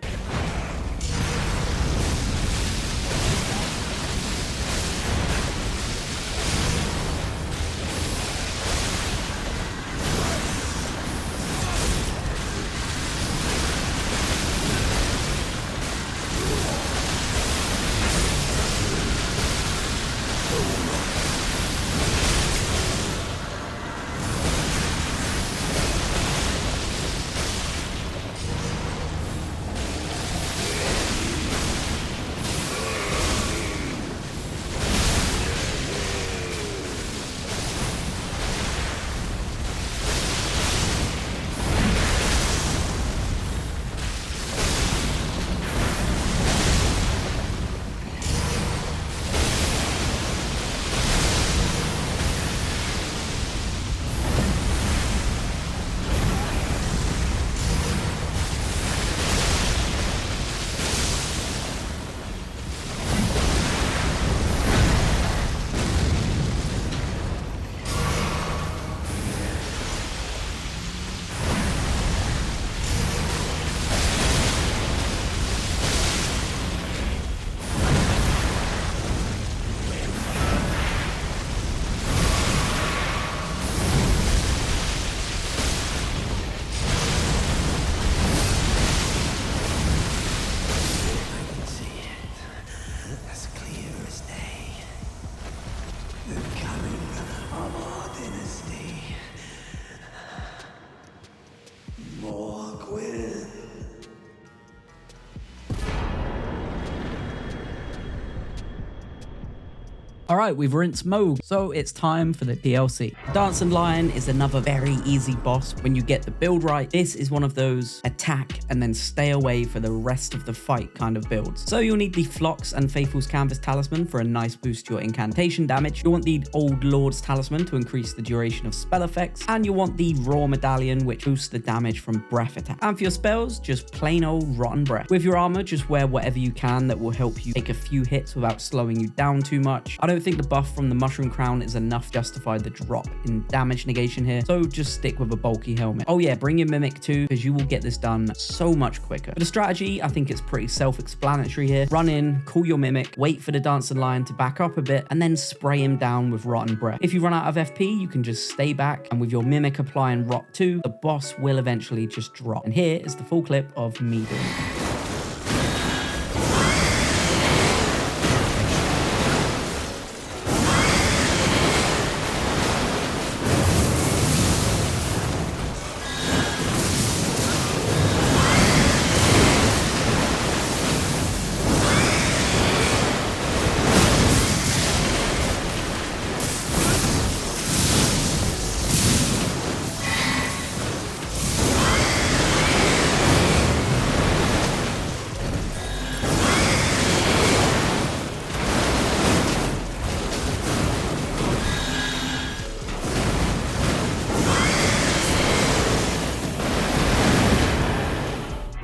Alright, we've rinsed MOHG, so it's time for the DLC. Dancing Lion is another very easy boss when you get the build right. This is one of those attack and then stay away for the rest of the fight kind of builds. So you'll need the LOUX and Faithful's Canvas Talisman for a nice boost to your incantation damage. You'll want the Old Lord's Talisman to increase the duration of spell effects. And you'll want the Raw Medallion, which boosts the damage from breath attack. And for your spells, just plain old Rotten Breath. With your armor, just wear whatever you can that will help you take a few hits without slowing you down too much. I don't think the buff from the Mushroom Crown is enough to justify the drop in damage negation here, so just stick with a bulky helmet. Oh yeah, bring your Mimic too, because you will get this done so much quicker. For the strategy, I think it's pretty self-explanatory here. Run in, call your Mimic, wait for the Dancing Lion to back up a bit, and then spray him down with Rotten Breath. If you run out of FP, you can just stay back, and with your Mimic applying Rot 2, the boss will eventually just drop. And here is the full clip of me doing it.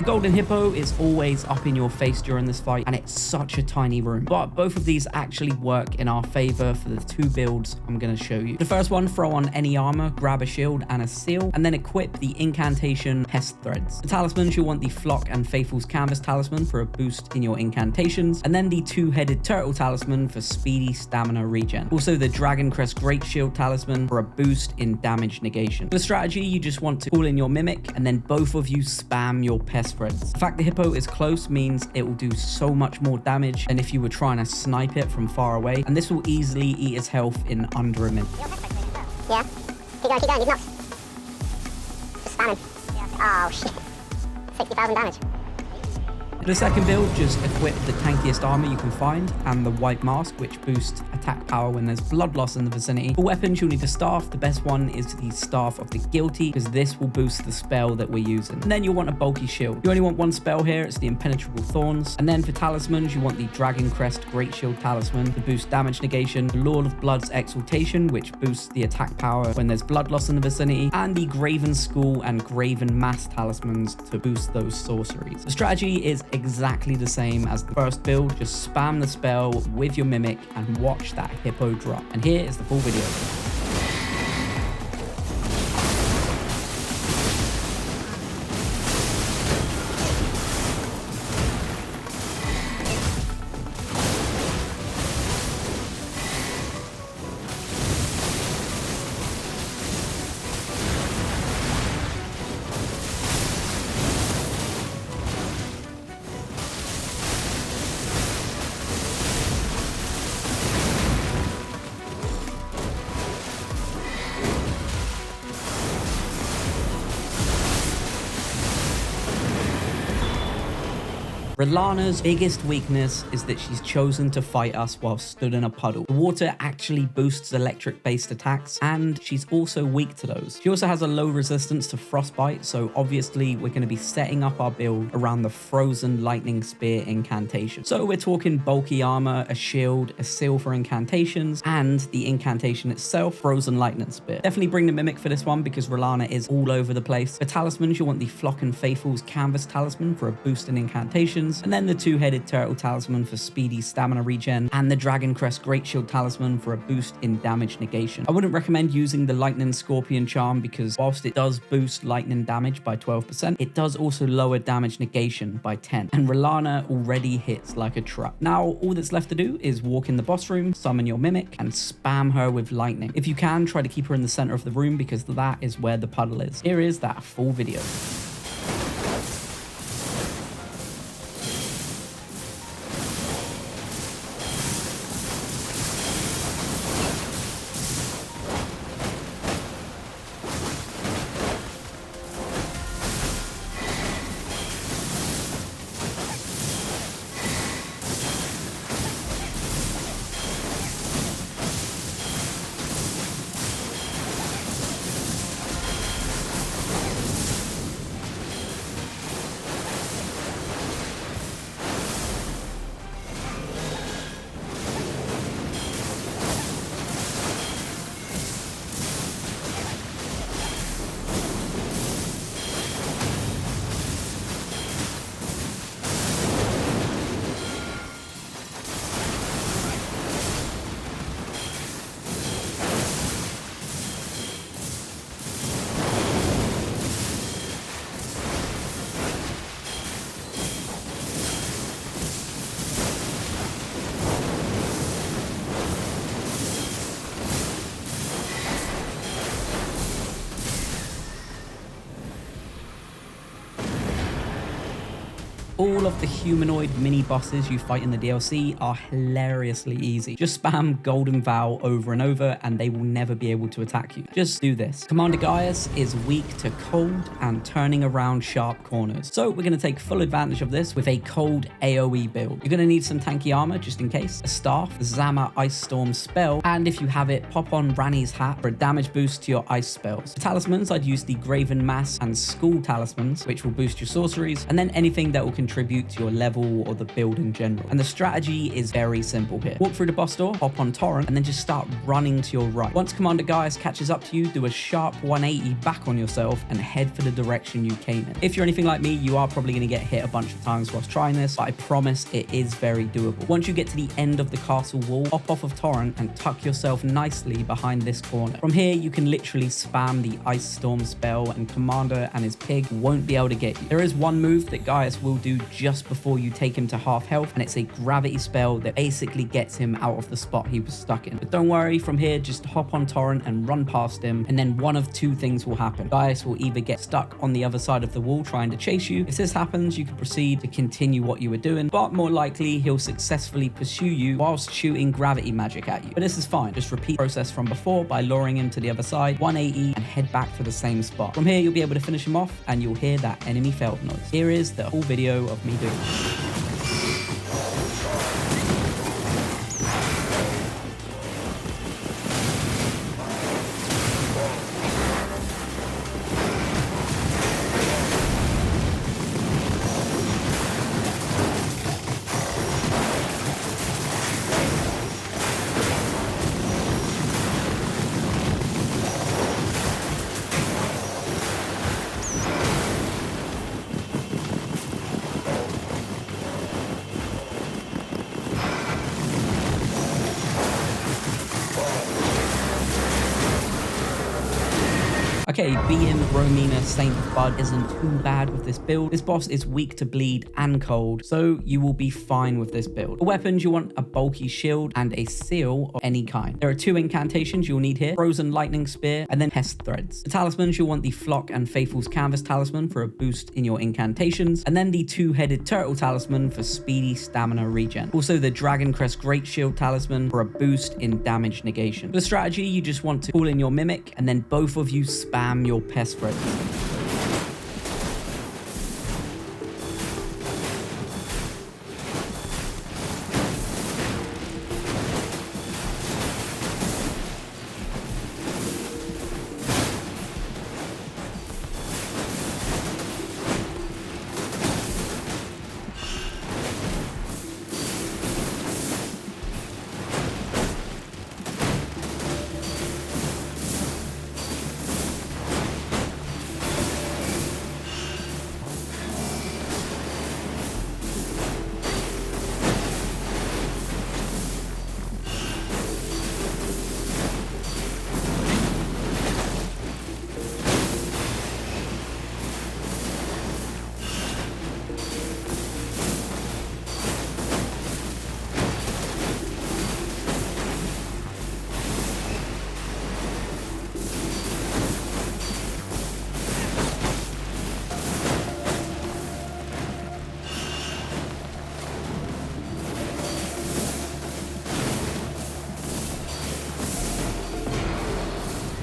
Golden Hippo is always up in your face during this fight, and it's such a tiny room. But both of these actually work in our favor for the two builds I'm going to show you. The first one, throw on any armor, grab a shield and a seal, and then equip the incantation Pest Threads. The talismans, you'll want the Flock and Faithful's Canvas Talisman for a boost in your incantations, and then the Two-Headed Turtle Talisman for speedy stamina regen. Also the Dragon Crest Great Shield Talisman for a boost in damage negation. For the strategy, you just want to call in your Mimic, and then both of you spam your Pest Threads. The fact the Hippo is close means it will do so much more damage than if you were trying to snipe it from far away, and this will easily eat its health in under a minute. Yeah. Keep going, he's not. Just spamming. Oh shit. 60,000 damage. For the second build, just equip the tankiest armor you can find and the white mask, which boosts attack power when there's blood loss in the vicinity. For weapons, you'll need the staff. The best one is the Staff of the Guilty, because this will boost the spell that we're using. And then you'll want a bulky shield. You only want one spell here, it's the Impenetrable Thorns. And then for talismans, you want the Dragon Crest Great Shield Talisman to boost damage negation, the Lord of Blood's Exaltation, which boosts the attack power when there's blood loss in the vicinity, and the Graven Skull and Graven Mass talismans to boost those sorceries. The strategy is exactly the same as the first build. Just spam the spell with your Mimic and watch that Hippo drop. And here is the full video. RELANNA's biggest weakness is that she's chosen to fight us while stood in a puddle. The water actually boosts electric-based attacks, and she's also weak to those. She also has a low resistance to frostbite, so obviously we're going to be setting up our build around the frozen lightning spear incantation. So we're talking bulky armor, a shield, a seal for incantations, and the incantation itself, frozen lightning spear. Definitely bring the Mimic for this one because RELANNA is all over the place. For talismans, you want the Flock and Faithful's Canvas Talisman for a boost in incantations, and then the Two-Headed Turtle Talisman for speedy stamina regen, and the Dragon Crest Great Shield Talisman for a boost in damage negation. I wouldn't recommend using the Lightning Scorpion Charm because whilst it does boost lightning damage by 12%, it does also lower damage negation by 10%, and RELANNA already hits like a truck. Now all that's left to do is walk in the boss room, summon your Mimic, and spam her with lightning. If you can, try to keep her in the center of the room because that is where the puddle is. Here is that full video. All of the humanoid mini bosses you fight in the DLC are hilariously easy. Just spam Golden Vow over and over and they will never be able to attack you. Just do this. Commander GAIUS is weak to cold and turning around sharp corners. So we're going to take full advantage of this with a cold AoE build. You're going to need some tanky armor just in case, a staff, the Zama Ice Storm spell, and if you have it, pop on Ranni's hat for a damage boost to your ice spells. For talismans, I'd use the Graven Mass and School talismans, which will boost your sorceries, and then anything that will contribute to your level or the build in general. And the strategy is very simple here. Walk through the boss door, hop on Torrent, and then just start running to your right. Once Commander GAIUS catches up to you, do a sharp 180 back on yourself and head for the direction you came in. If you're anything like me, you are probably going to get hit a bunch of times whilst trying this, but I promise it is very doable. Once you get to the end of the castle wall, hop off of Torrent and tuck yourself nicely behind this corner. From here, you can literally spam the Ice Storm spell and Commander and his pig won't be able to get you. There is one move that GAIUS will do just before you take him to half health, and it's a gravity spell that basically gets him out of the spot he was stuck in. But don't worry, from here, just hop on Torrent and run past him, and then one of two things will happen. GAIUS will either get stuck on the other side of the wall trying to chase you. If this happens, you can proceed to continue what you were doing, but more likely he'll successfully pursue you whilst shooting gravity magic at you. But this is fine. Just repeat the process from before by luring him to the other side, 180, and head back to the same spot. From here, you'll be able to finish him off, and you'll hear that enemy felt noise. Here is the whole video of me doing it. Okay, being Romina Saint of Bud isn't too bad with this build. This boss is weak to bleed and cold, so you will be fine with this build. For weapons, you want a bulky shield and a seal of any kind. There are two incantations you'll need here, Frozen Lightning Spear and then Pest Threads. The talismans, you'll want the Flock and Faithful's Canvas talisman for a boost in your incantations, and then the two-headed turtle talisman for speedy stamina regen. Also the Dragon Crest Great Shield talisman for a boost in damage negation. For the strategy, you just want to pull in your Mimic, and then both of you spam your Pest Threads.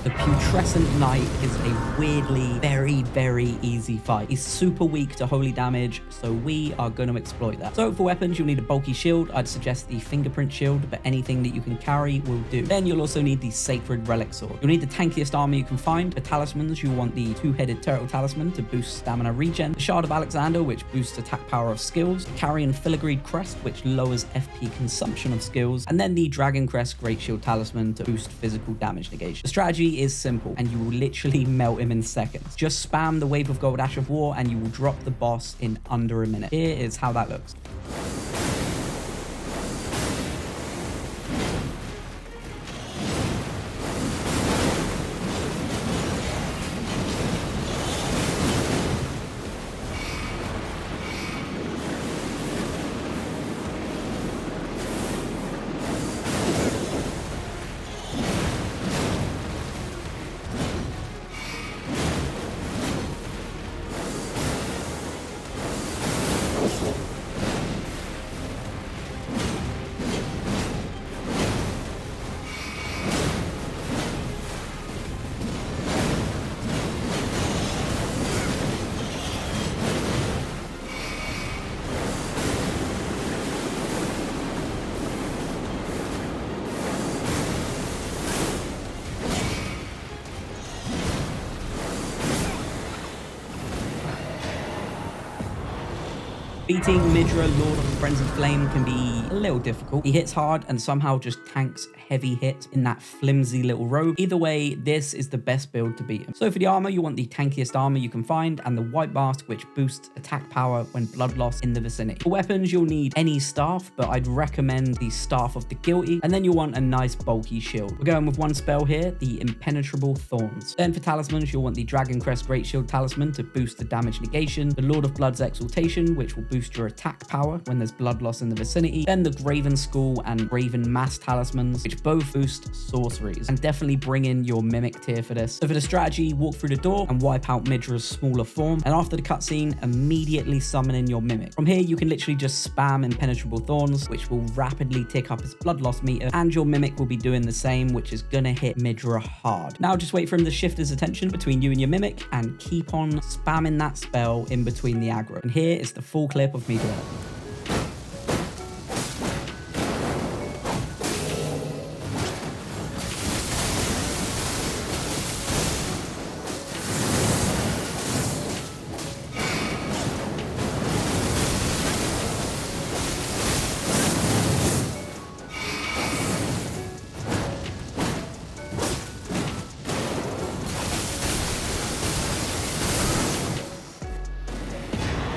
The Putrescent Knight is a weirdly very easy fight. He's super weak to holy damage, so we are going to exploit that. So for weapons, you'll need a bulky shield. I'd suggest the Fingerprint Shield, but anything that you can carry will do. Then you'll also need the Sacred Relic Sword. You'll need the tankiest armor you can find. For talismans, you'll want the two-headed turtle talisman to boost stamina regen, the Shard of Alexander, which boosts attack power of skills, Carrion Filigreed Crest, which lowers FP consumption of skills, and then the Dragon Crest Great Shield talisman to boost physical damage negation. The strategy is simple, and you will literally melt him in seconds. Just spam the Wave of Gold Ash of War, and you will drop the boss in under a minute. Here is how that looks. Beating Midra, Lord of the Frenzied Flame, can be a little difficult. He hits hard and somehow just tanks heavy hits in that flimsy little robe. Either way, this is the best build to beat him. So for the armor, you want the tankiest armor you can find and the white mask, which boosts attack power when blood loss in the vicinity. For weapons, you'll need any staff, but I'd recommend the Staff of the Guilty, and then you'll want a nice bulky shield. We're going with one spell here, the Impenetrable Thorns. Then for talismans, you'll want the Dragon Crest Great Shield Talisman to boost the damage negation, the Lord of Blood's Exaltation, which will boost your attack power when there's blood loss in the vicinity, then the Graven Skull and Graven Mass Talismans, which both boost sorceries, and definitely bring in your Mimic tier for this. So for the strategy, walk through the door and wipe out Midra's smaller form, and after the cutscene, immediately summon in your Mimic. From here, you can literally just spam Impenetrable Thorns, which will rapidly tick up his blood loss meter, and your Mimic will be doing the same, which is gonna hit Midra hard. Now just wait for him to shift his attention between you and your Mimic, and keep on spamming that spell in between the aggro. And here is the full clip of me doing it.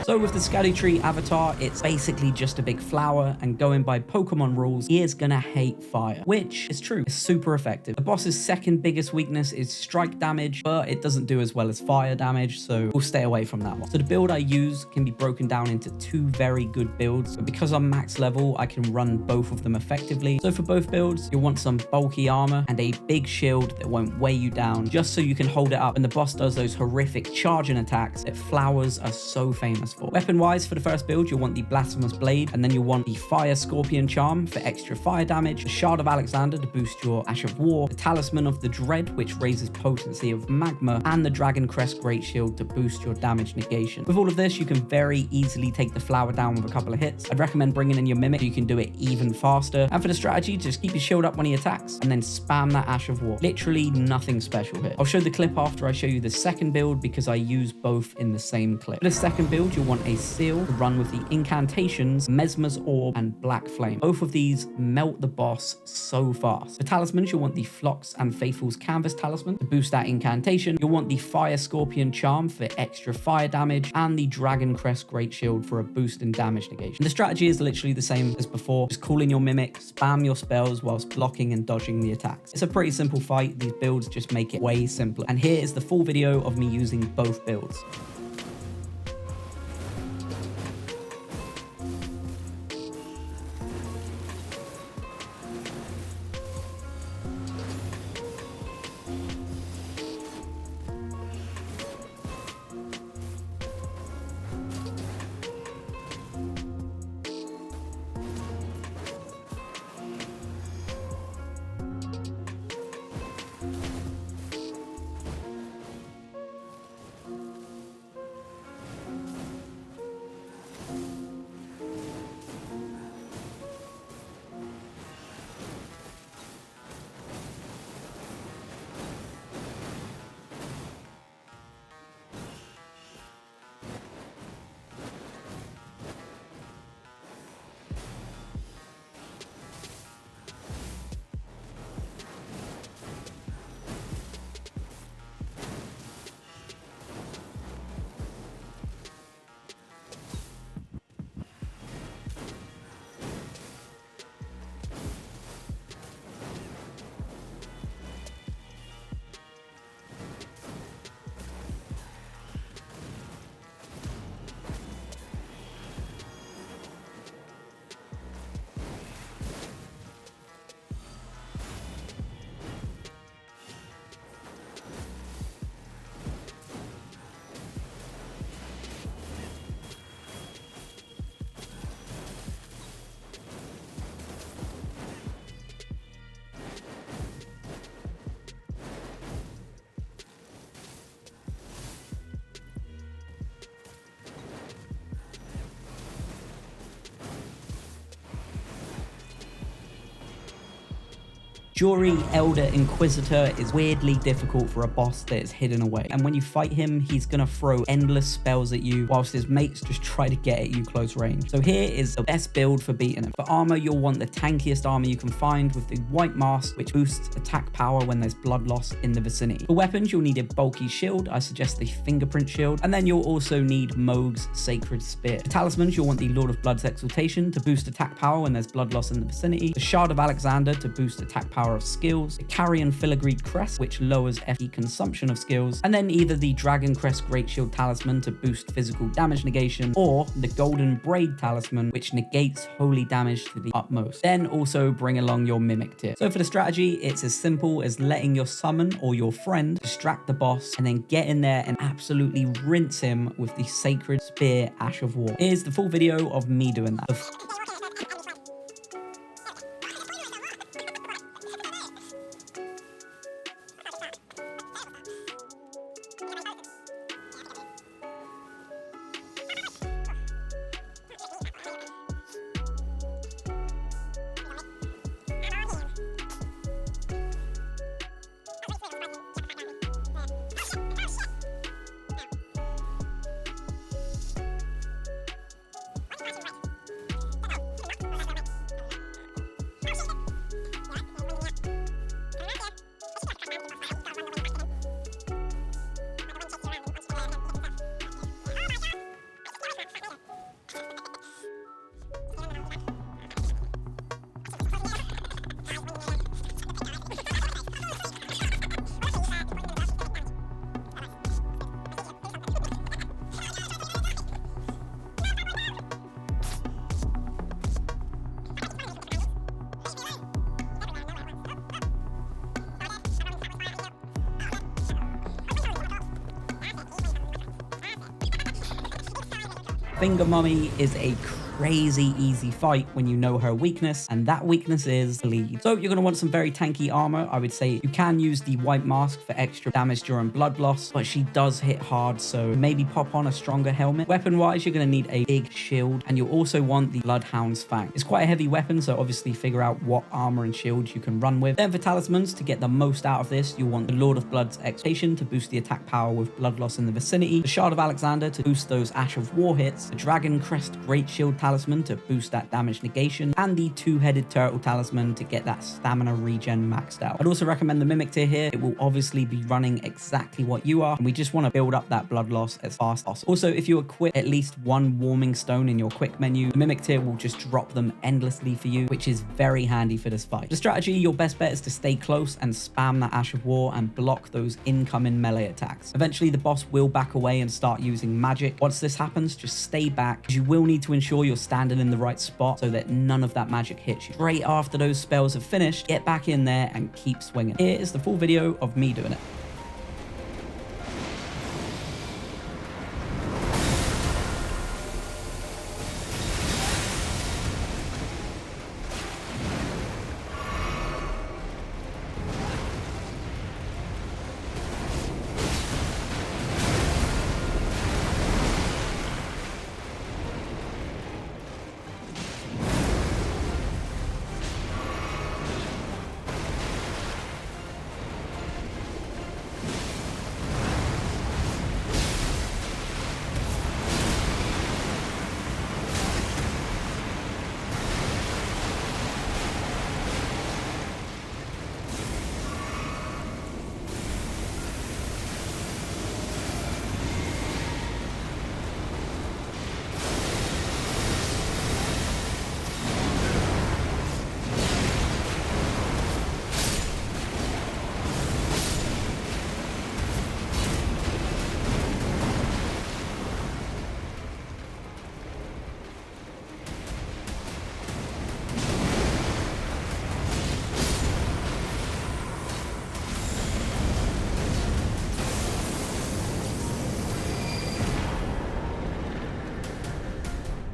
So with the Scadutree avatar, it's basically just a big flower, and going by Pokemon rules, he is gonna hate fire, which is true. It's super effective. The boss's second biggest weakness is strike damage, but it doesn't do as well as fire damage, so we'll stay away from that one. So the build I use can be broken down into two very good builds, but because I'm max level, I can run both of them effectively. So for both builds, you'll want some bulky armor and a big shield that won't weigh you down, just so you can hold it up when the boss does those horrific charging attacks that flowers are so famous for. Weapon-wise, for the first build, you'll want the Blasphemous Blade, and then you'll want the Fire Scorpion Charm for extra fire damage, the Shard of Alexander to boost your Ash of War, the Talisman of the Dread, which raises potency of magma, and the Dragon Crest Great Shield to boost your damage negation. With all of this, you can very easily take the flower down with a couple of hits. I'd recommend bringing in your Mimic so you can do it even faster. And for the strategy, just keep your shield up when he attacks, and then spam that Ash of War. Literally nothing special here. I'll show the clip after I show you the second build because I use both in the same clip. For the second build, you'll want a seal to run with the incantations, Mesmer's Orb, and Black Flame. Both of these melt the boss so fast. For talismans, you'll want the Phlox and Faithful's Canvas Talisman to boost that incantation. You'll want the Fire Scorpion Charm for extra fire damage, and the Dragon Crest Great Shield for a boost in damage negation. The strategy is literally the same as before. Just call in your Mimic, spam your spells whilst blocking and dodging the attacks. It's a pretty simple fight. These builds just make it way simpler. And here is the full video of me using both builds. Jury Elder Inquisitor is weirdly difficult for a boss that is hidden away, and when you fight him, he's gonna throw endless spells at you whilst his mates just try to get at you close range. So here is the best build for beating him. For armor, you'll want the tankiest armor you can find with the white mask, which boosts attack power when there's blood loss in the vicinity. For weapons, you'll need a bulky shield. I suggest the fingerprint shield, and then you'll also need MOHG's Sacred Spear. For talismans, you'll want the Lord of Blood's Exaltation to boost attack power when there's blood loss in the vicinity, the Shard of Alexander to boost attack power of skills, the Carrion Filigreed Crest, which lowers FE consumption of skills, and then either the Dragon Crest Great Shield Talisman to boost physical damage negation, or the Golden Braid Talisman, which negates holy damage to the utmost. Then also bring along your Mimic Tip. So for the strategy, it's as simple as letting your summon or your friend distract the boss, and then get in there and absolutely rinse him with the Sacred Spear Ash of War. Here's the full video of me doing that. Finger Mummy is a crazy easy fight when you know her weakness, and that weakness is bleed. So you're going to want some very tanky armor. I would say you can use the white mask for extra damage during blood loss, but she does hit hard, so maybe pop on a stronger helmet. Weapon wise, you're going to need a big shield, and you'll also want the Bloodhound's Fang. It's quite a heavy weapon, so obviously figure out what armor and shield you can run with. Then for talismans, to get the most out of this, you'll want the Lord of Blood's Exaltation to boost the attack power with blood loss in the vicinity, the Shard of Alexander to boost those Ash of War hits, the Dragon Crest Great Shield Talisman to boost that damage negation, and the Two-Headed Turtle Talisman to get that stamina regen maxed out. I'd also recommend the Mimic Tier here. It will obviously be running exactly what you are, and we just want to build up that blood loss as fast as possible. Also, if you equip at least one Warming Stone in your quick menu, the Mimic Tier will just drop them endlessly for you, which is very handy for this fight. The strategy, your best bet is to stay close and spam that Ash of War and block those incoming melee attacks. Eventually, the boss will back away and start using magic. Once this happens, just stay back, because you will need to ensure you're standing in the right spot so that none of that magic hits you. Straight after those spells have finished, get back in there and keep swinging. Here is the full video of me doing it.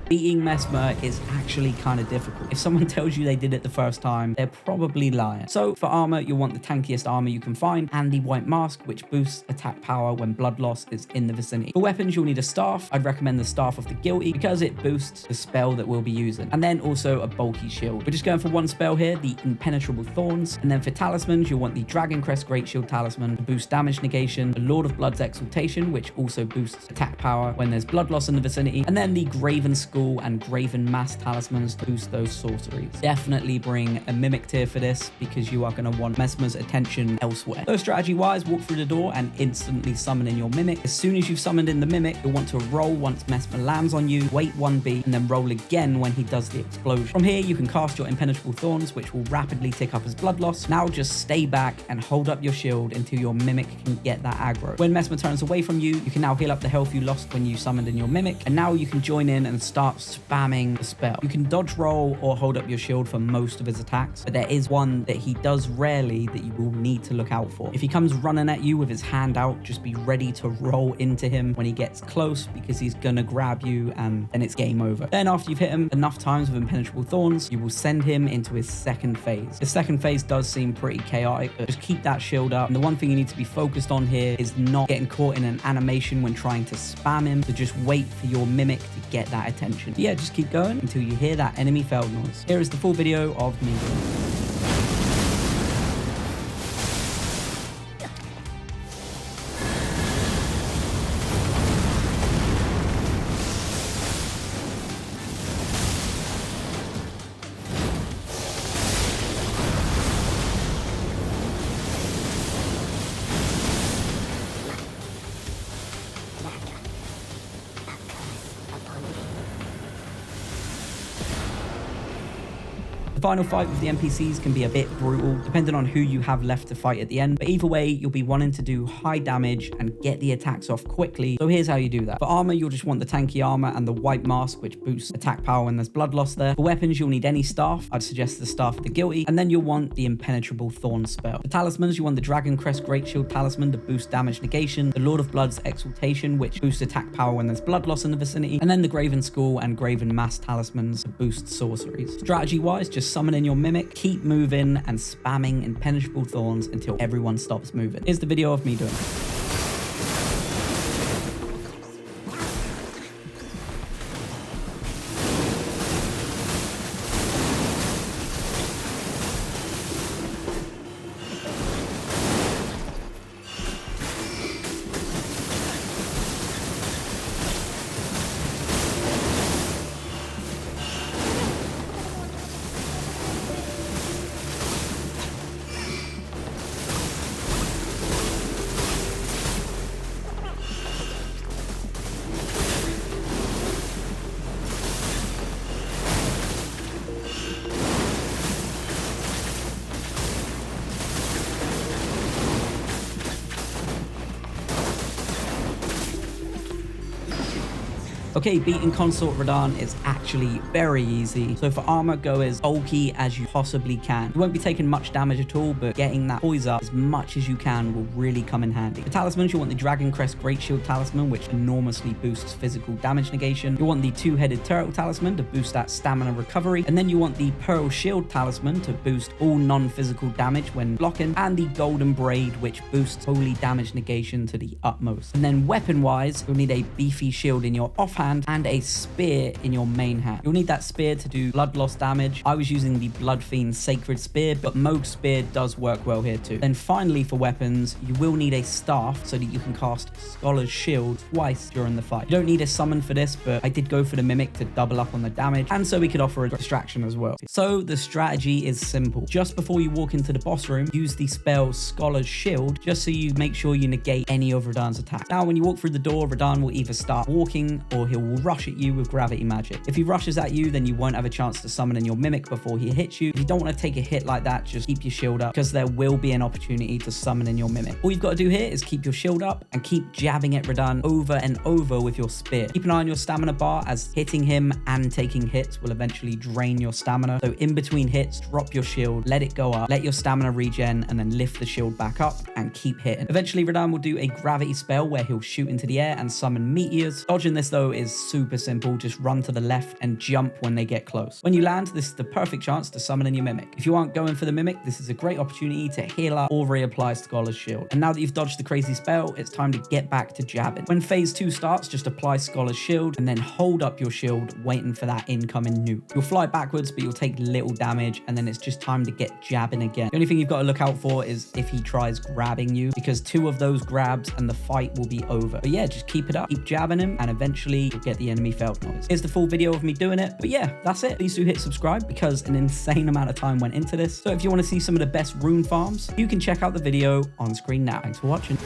Beating Mesmer is actually kind of difficult. If someone tells you they did it the first time, they're probably lying. So for armor, you'll want the tankiest armor you can find and the white mask, which boosts attack power when blood loss is in the vicinity. For weapons, you'll need a staff. I'd recommend the Staff of the Guilty because it boosts the spell that we'll be using. And then also a bulky shield. We're just going for one spell here, the Impenetrable Thorns. And then for talismans, you'll want the Dragon Crest Great Shield Talisman to boost damage negation, the Lord of Blood's Exaltation, which also boosts attack power when there's blood loss in the vicinity, and then the Graven Skull and Graven Mass Talismans to boost those sorceries. Definitely bring a Mimic tier for this because you are going to want Mesmer's attention elsewhere. So strategy-wise, walk through the door and instantly summon in your Mimic. As soon as you've summoned in the Mimic, you'll want to roll once Mesmer lands on you, wait 1 beat, and then roll again when he does the explosion. From here, you can cast your Impenetrable Thorns, which will rapidly tick up his blood loss. Now just stay back and hold up your shield until your Mimic can get that aggro. When Mesmer turns away from you, you can now heal up the health you lost when you summoned in your Mimic, and now you can join in and start spamming the spell. You can dodge roll or hold up your shield for most of his attacks, but there is one that he does rarely that you will need to look out for. If he comes running at you with his hand out, just be ready to roll into him when he gets close because he's gonna grab you and then it's game over. Then after you've hit him enough times with Impenetrable Thorns, you will send him into his second phase. The second phase does seem pretty chaotic, but just keep that shield up. And the one thing you need to be focused on here is not getting caught in an animation when trying to spam him, so just wait for your Mimic to get that attention. But yeah, just keep going until you hear that enemy failed noise. Here is the full video of me doing it. The final fight with the NPCs can be a bit brutal, depending on who you have left to fight at the end. But either way, you'll be wanting to do high damage and get the attacks off quickly. So here's how you do that. For armor, you'll just want the tanky armor and the white mask, which boosts attack power when there's blood loss there. For weapons, you'll need any staff. I'd suggest the Staff of the Guilty. And then you'll want the Impenetrable Thorn spell. For talismans, you want the Dragon Crest Great Shield Talisman to boost damage negation, the Lord of Blood's Exaltation, which boosts attack power when there's blood loss in the vicinity, and then the Graven Skull and Graven Mass Talismans to boost sorceries. Strategy-wise, just summon in your Mimic, keep moving and spamming Impenetrable Thorns until everyone stops moving. Here's the video of me doing it. Okay, beating Consort Radahn is actually very easy. So for armor, go as bulky as you possibly can. You won't be taking much damage at all, but getting that poise up as much as you can will really come in handy. For talismans, you want the Dragon Crest Great Shield Talisman, which enormously boosts physical damage negation. You want the Two-Headed Turtle Talisman to boost that stamina recovery. And then you want the Pearl Shield Talisman to boost all non-physical damage when blocking. And the Golden Braid, which boosts holy damage negation to the utmost. And then weapon-wise, you'll need a beefy shield in your offhand and a spear in your main hand. You'll need that spear to do blood loss damage. I was using the Blood Fiend Sacred Spear, but MOHG Spear does work well here too. Then finally for weapons, you will need a staff so that you can cast Scholar's Shield twice during the fight. You don't need a summon for this, but I did go for the Mimic to double up on the damage, and so we could offer a distraction as well. So the strategy is simple. Just before you walk into the boss room, use the spell Scholar's Shield, just so you make sure you negate any of Radahn's attacks. Now when you walk through the door, Radahn will either start walking or he will rush at you with gravity magic. If he rushes at you, then you won't have a chance to summon in your Mimic before he hits you. If you don't want to take a hit like that, just keep your shield up because there will be an opportunity to summon in your Mimic. All you've got to do here is keep your shield up and keep jabbing at Radahn over and over with your spear. Keep an eye on your stamina bar, as hitting him and taking hits will eventually drain your stamina. So in between hits, drop your shield, let it go up, let your stamina regen, and then lift the shield back up and keep hitting. Eventually Radahn will do a gravity spell where he'll shoot into the air and summon meteors. Dodging this though is is super simple. Just run to the left and jump when they get close. When you land, this is the perfect chance to summon in your Mimic. If you aren't going for the Mimic, this is a great opportunity to heal up or reapply Scholar's Shield. And now that you've dodged the crazy spell, it's time to get back to jabbing. When phase 2 starts, just apply Scholar's Shield and then hold up your shield, waiting for that incoming nuke. You'll fly backwards, but you'll take little damage, and then it's just time to get jabbing again. The only thing you've got to look out for is if he tries grabbing you, because 2 of those grabs and the fight will be over. But yeah, just keep it up, keep jabbing him, and eventually you'll get the enemy felt noise. Here's the full video of me doing it. But yeah, that's it. Please do hit subscribe because an insane amount of time went into this. So if you want to see some of the best rune farms, you can check out the video on screen now. Thanks for watching.